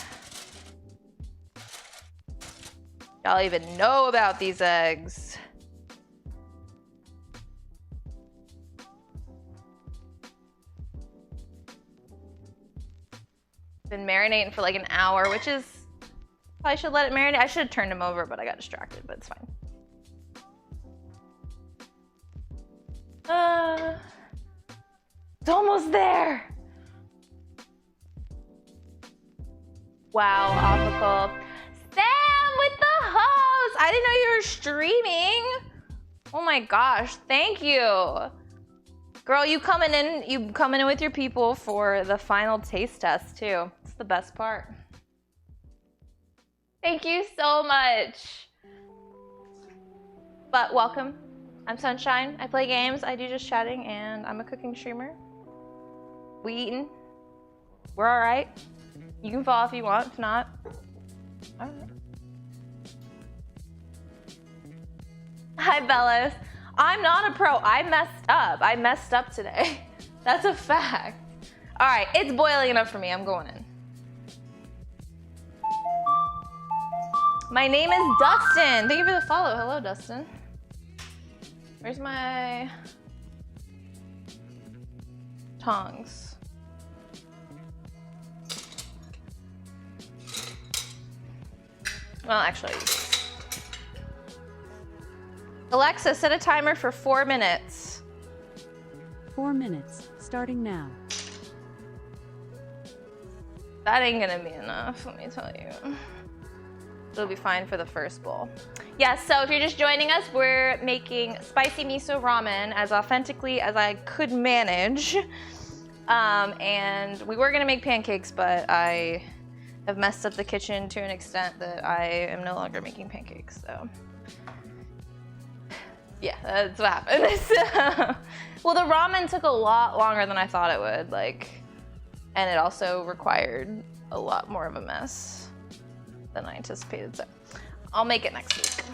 Y'all even know about these eggs. Been marinating for like an hour, which is, I should let it marinate. I should have turned him over, but I got distracted, but it's fine. It's almost there. Wow, Optical. Sam with the host. I didn't know you were streaming. Oh my gosh, thank you. Girl, you coming in with your people for the final taste test too. It's the best part. Thank you so much. But welcome. I'm Sunshine. I play games, I do just chatting, and I'm a cooking streamer. We eating. We're alright. You can follow if you want, if not. Alright. Hi, Bellas. I'm not a pro. I messed up. I messed up today. That's a fact. Alright, it's boiling enough for me. I'm going in. My name is Dustin. Thank you for the follow. Hello, Dustin. Where's my tongs? Well, actually, Alexa, set a timer for 4 minutes. 4 minutes, starting now. That ain't gonna be enough, let me tell you. It'll be fine for the first bowl. Yes, so if you're just joining us, we're making spicy miso ramen as authentically as I could manage. And we were gonna make pancakes, but I have messed up the kitchen to an extent that I am no longer making pancakes, so. Yeah, that's what happened. Well, the ramen took a lot longer than I thought it would, and it also required a lot more of a mess than I anticipated, so I'll make it next week.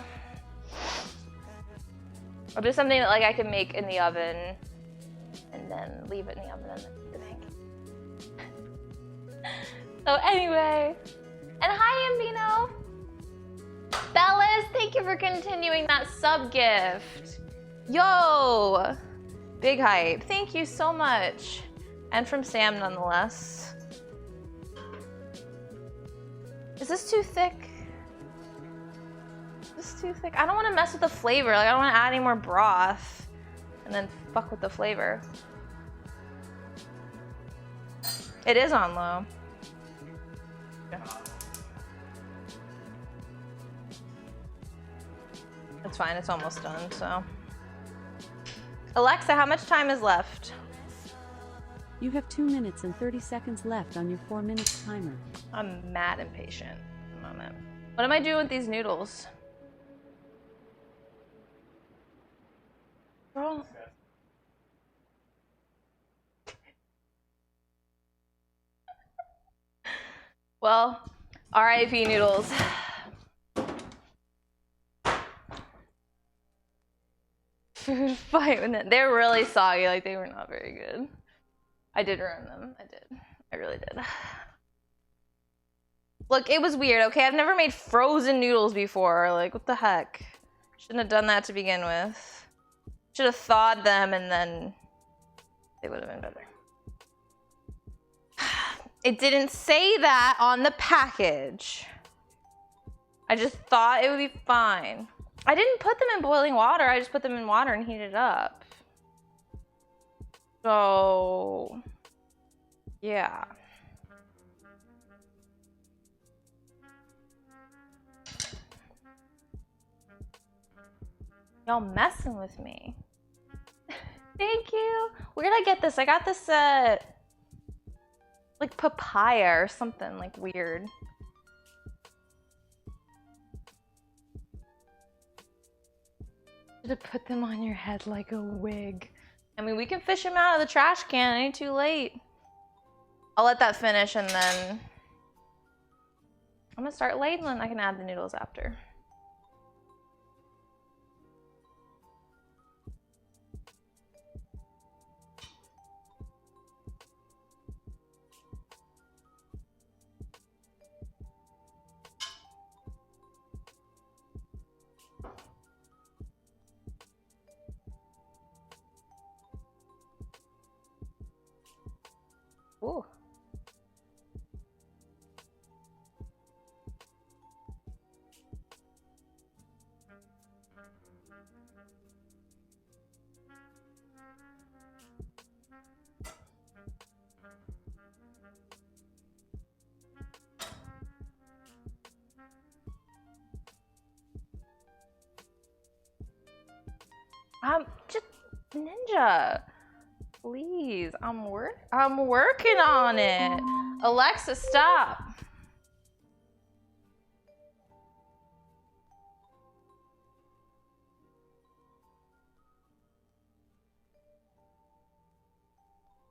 I'll do something that I can make in the oven and then leave it in the oven and then eat the pancake. So anyway, and hi Ambino! Bellas, thank you for continuing that sub gift. Yo! Big hype. Thank you so much. And from Sam nonetheless. Is this too thick? Is this too thick? I don't want to mess with the flavor. I don't want to add any more broth and then fuck with the flavor. It is on low. Yeah. It's fine, it's almost done, so. Alexa, how much time is left? You have 2 minutes and 30 seconds left on your 4 minutes timer. I'm mad impatient. Moment. What am I doing with these noodles? Girl. Well, R.I.P. noodles. Food fight with it. They're really soggy, they were not very good. I did ruin them. I did. I really did. Look, it was weird, okay? I've never made frozen noodles before. What the heck? Shouldn't have done that to begin with. Should have thawed them and then they would have been better. It didn't say that on the package. I just thought it would be fine. I didn't put them in boiling water. I just put them in water and heated it up. So, yeah. Y'all messing with me. Thank you. Where did I get this? I got this papaya or something weird. Should have put them on your head like a wig. I mean, we can fish them out of the trash can. It ain't too late. I'll let that finish and then I'm gonna start ladling. I can add the noodles after. Ooh. Just Ninja, please. I'm working on it. Alexa, stop.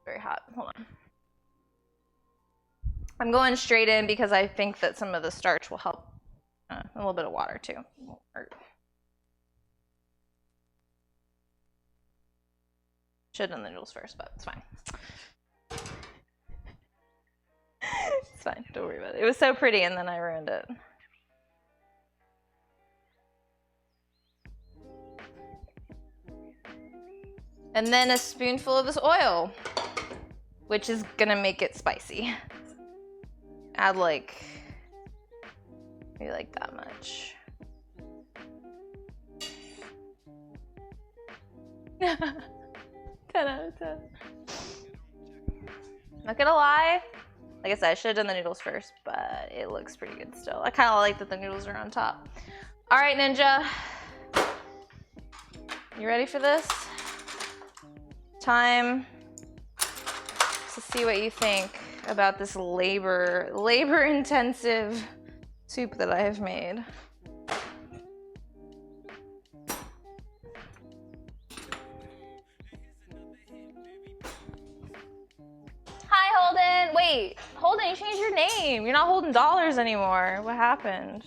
Very hot. Hold on. I'm going straight in because I think that some of the starch will help. A little bit of water too. Won't hurt. Should have done the noodles first, but it's fine. It's fine. Don't worry about it. It was so pretty, and then I ruined it. And then a spoonful of this oil, which is gonna make it spicy. Add like, maybe like that much. 10 out of 10. Not gonna lie, like I said, I should have done the noodles first, but it looks pretty good still. I kind of like that the noodles are on top. All right, Ninja, you ready for this? Time to see what you think about this labor-intensive soup that I have made. Hi, Holden. Wait, Holden, you changed your name. You're not Holden Dollars anymore. What happened?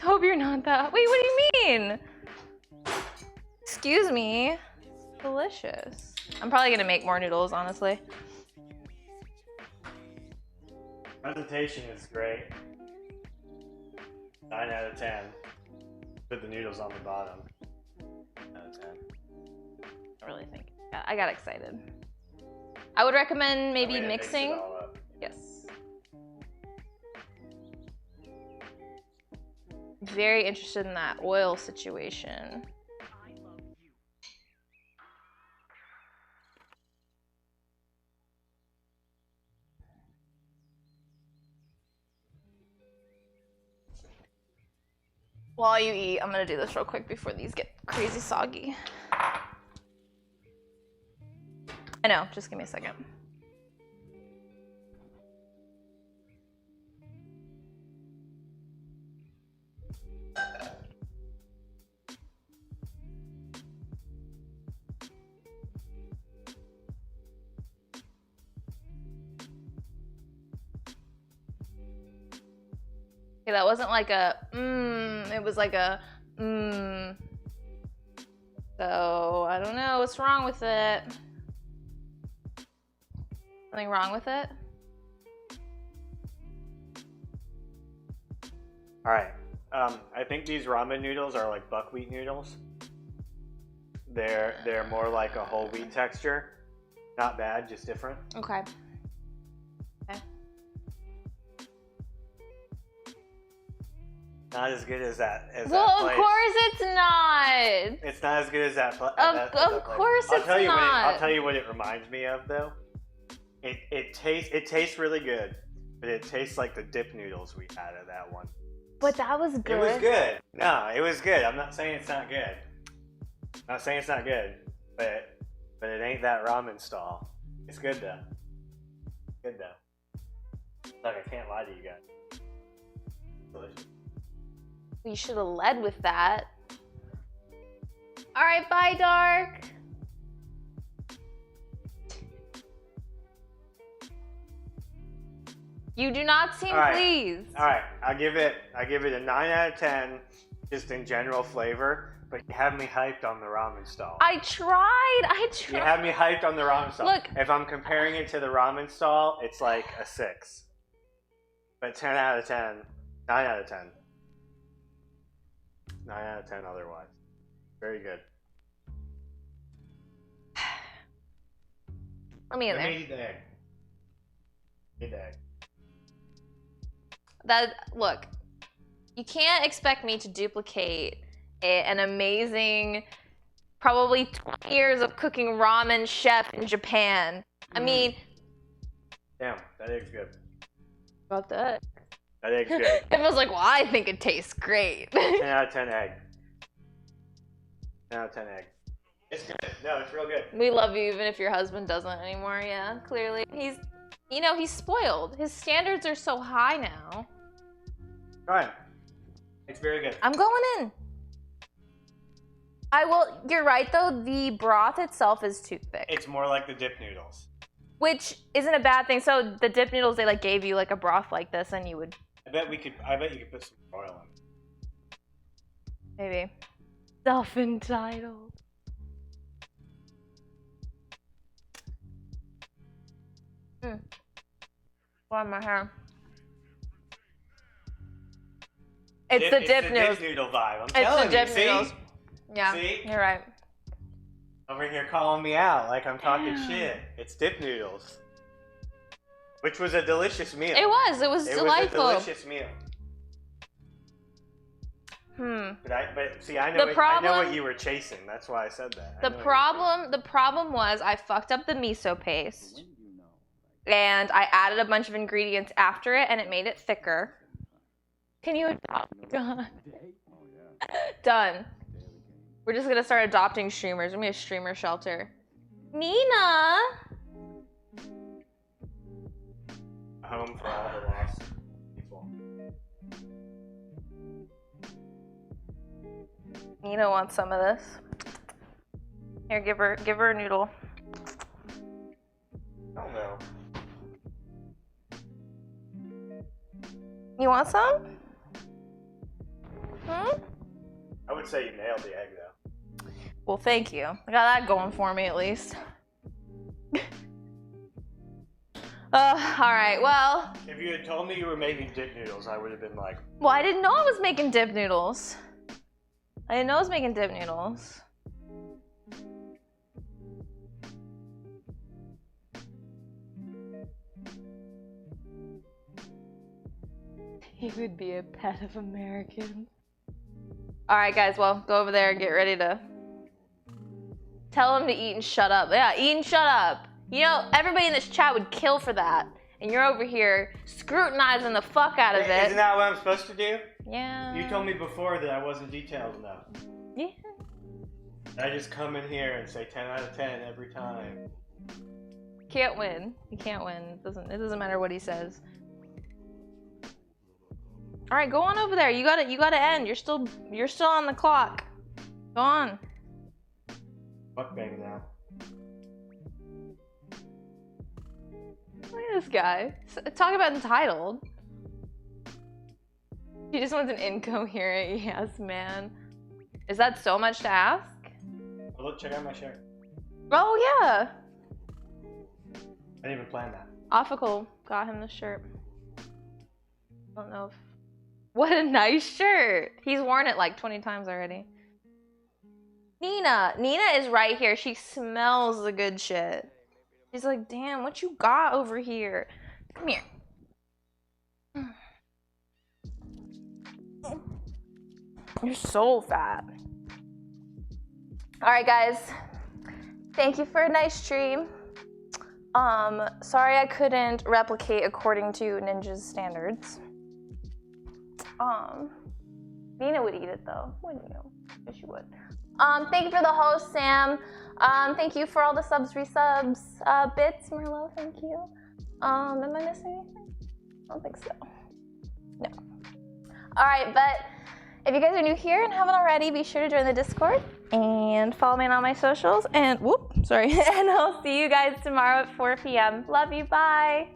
Hope you're not that. Wait, what do you mean? Excuse me. Delicious. I'm probably gonna make more noodles, honestly. Presentation is great. 9 out of 10. Put the noodles on the bottom. 9 out of 10. I really think. Yeah, I got excited. I would recommend maybe I'm gonna mixing. Mix it all up. Yes. Very interested in that oil situation. While you eat, I'm gonna do this real quick before these get crazy soggy. I know, just give me a second. Okay, that wasn't like a it was like a So, I don't know what's wrong with it. Something wrong with it? Alright. I think these ramen noodles are like buckwheat noodles. They're more like a whole wheat texture. Not bad, just different. Okay. Okay. Not as good as that. Well, that of place. course it's not. It's not as good as that. Of course it's not. I'll tell you what it reminds me of, though. It tastes really good, but it tastes like the dip noodles we had at that one. But that was good. It was good. No, it was good. I'm not saying it's not good. I'm not saying it's not good, but it ain't that ramen stall. It's good though. Good though. Like, I can't lie to you guys. Delicious. You should have led with that. All right, bye, Dark. You do not seem pleased. All right, I give it a 9 out of 10, just in general flavor. But you have me hyped on the ramen stall. I tried. You have me hyped on the ramen stall. Look. If I'm comparing it to the ramen stall, it's like a 6. But 10 out of 10, 9 out of 10. 9 out of 10 otherwise. Very good. Let me in Let there. me eat the egg. Eat the egg. Look, you can't expect me to duplicate an amazing, probably 20 years of cooking ramen chef in Japan. I mean, damn, that egg's good. about that. That egg's good. Everyone's like, well, I think it tastes great. 10 out of 10 egg. 10 out of 10 egg. It's good. No, it's real good. We love you even if your husband doesn't anymore. Yeah, clearly. He's spoiled. His standards are so high now. Try it. It's very good. I'm going in. You're right though, the broth itself is too thick. It's more like the dip noodles. Which isn't a bad thing. So the dip noodles, they like gave you like a broth like this and you would. I bet you could put some oil in. Maybe. Self-entitled. Why my hair? It's the dip noodles. Dip noodle vibe. I'm It's telling the dip you. noodles. See? Yeah, See? you're right. Over here calling me out like I'm talking shit. It's dip noodles. Which was a delicious meal. It was delightful. It was a delicious meal. But see, I know what you were chasing. That's why I said that. The problem was I fucked up the miso paste. And I added a bunch of ingredients after it and it made it thicker. Can you adopt? God. Done. We're just gonna start adopting streamers. We're gonna be a streamer shelter. Nina! A home for all the lost people. Nina wants some of this. Here, give her a noodle. I don't know. You want some? I would say you nailed the egg though. Well, thank you. I got that going for me at least. Alright, well. If you had told me you were making dip noodles, I would have been like... Well, I didn't know I was making dip noodles. I didn't know I was making dip noodles. He would be a pet of American. Alright guys, well, go over there and get ready to tell him to eat and shut up. Yeah, eat and shut up. You know, everybody in this chat would kill for that. And you're over here scrutinizing the fuck out of it. Isn't that what I'm supposed to do? Yeah. You told me before that I wasn't detailed enough. Yeah. I just come in here and say 10 out of 10 every time. Can't win. You can't win. It doesn't matter what he says. All right, go on over there. You gotta end. You're still on the clock. Go on. Fuck bang now. Look at this guy. Talk about entitled. He just wants an incoherent yes man. Is that so much to ask? Oh, look, check out my shirt. Oh yeah. I didn't even plan that. Offical got him the shirt. I don't know if... What a nice shirt. He's worn it like 20 times already. Nina is right here. She smells the good shit. She's like, damn, what you got over here? Come here. You're so fat. All right, guys. Thank you for a nice stream. Sorry I couldn't replicate according to Ninja's standards. Nina would eat it though, wouldn't you? Yes, you would. Thank you for the host, Sam. Thank you for all the subs, resubs. Bits, Merlot, thank you. Am I missing anything? I don't think so. No. All right, but if you guys are new here and haven't already, be sure to join the Discord and follow me on all my socials. And and I'll see you guys tomorrow at 4 p.m. Love you, bye.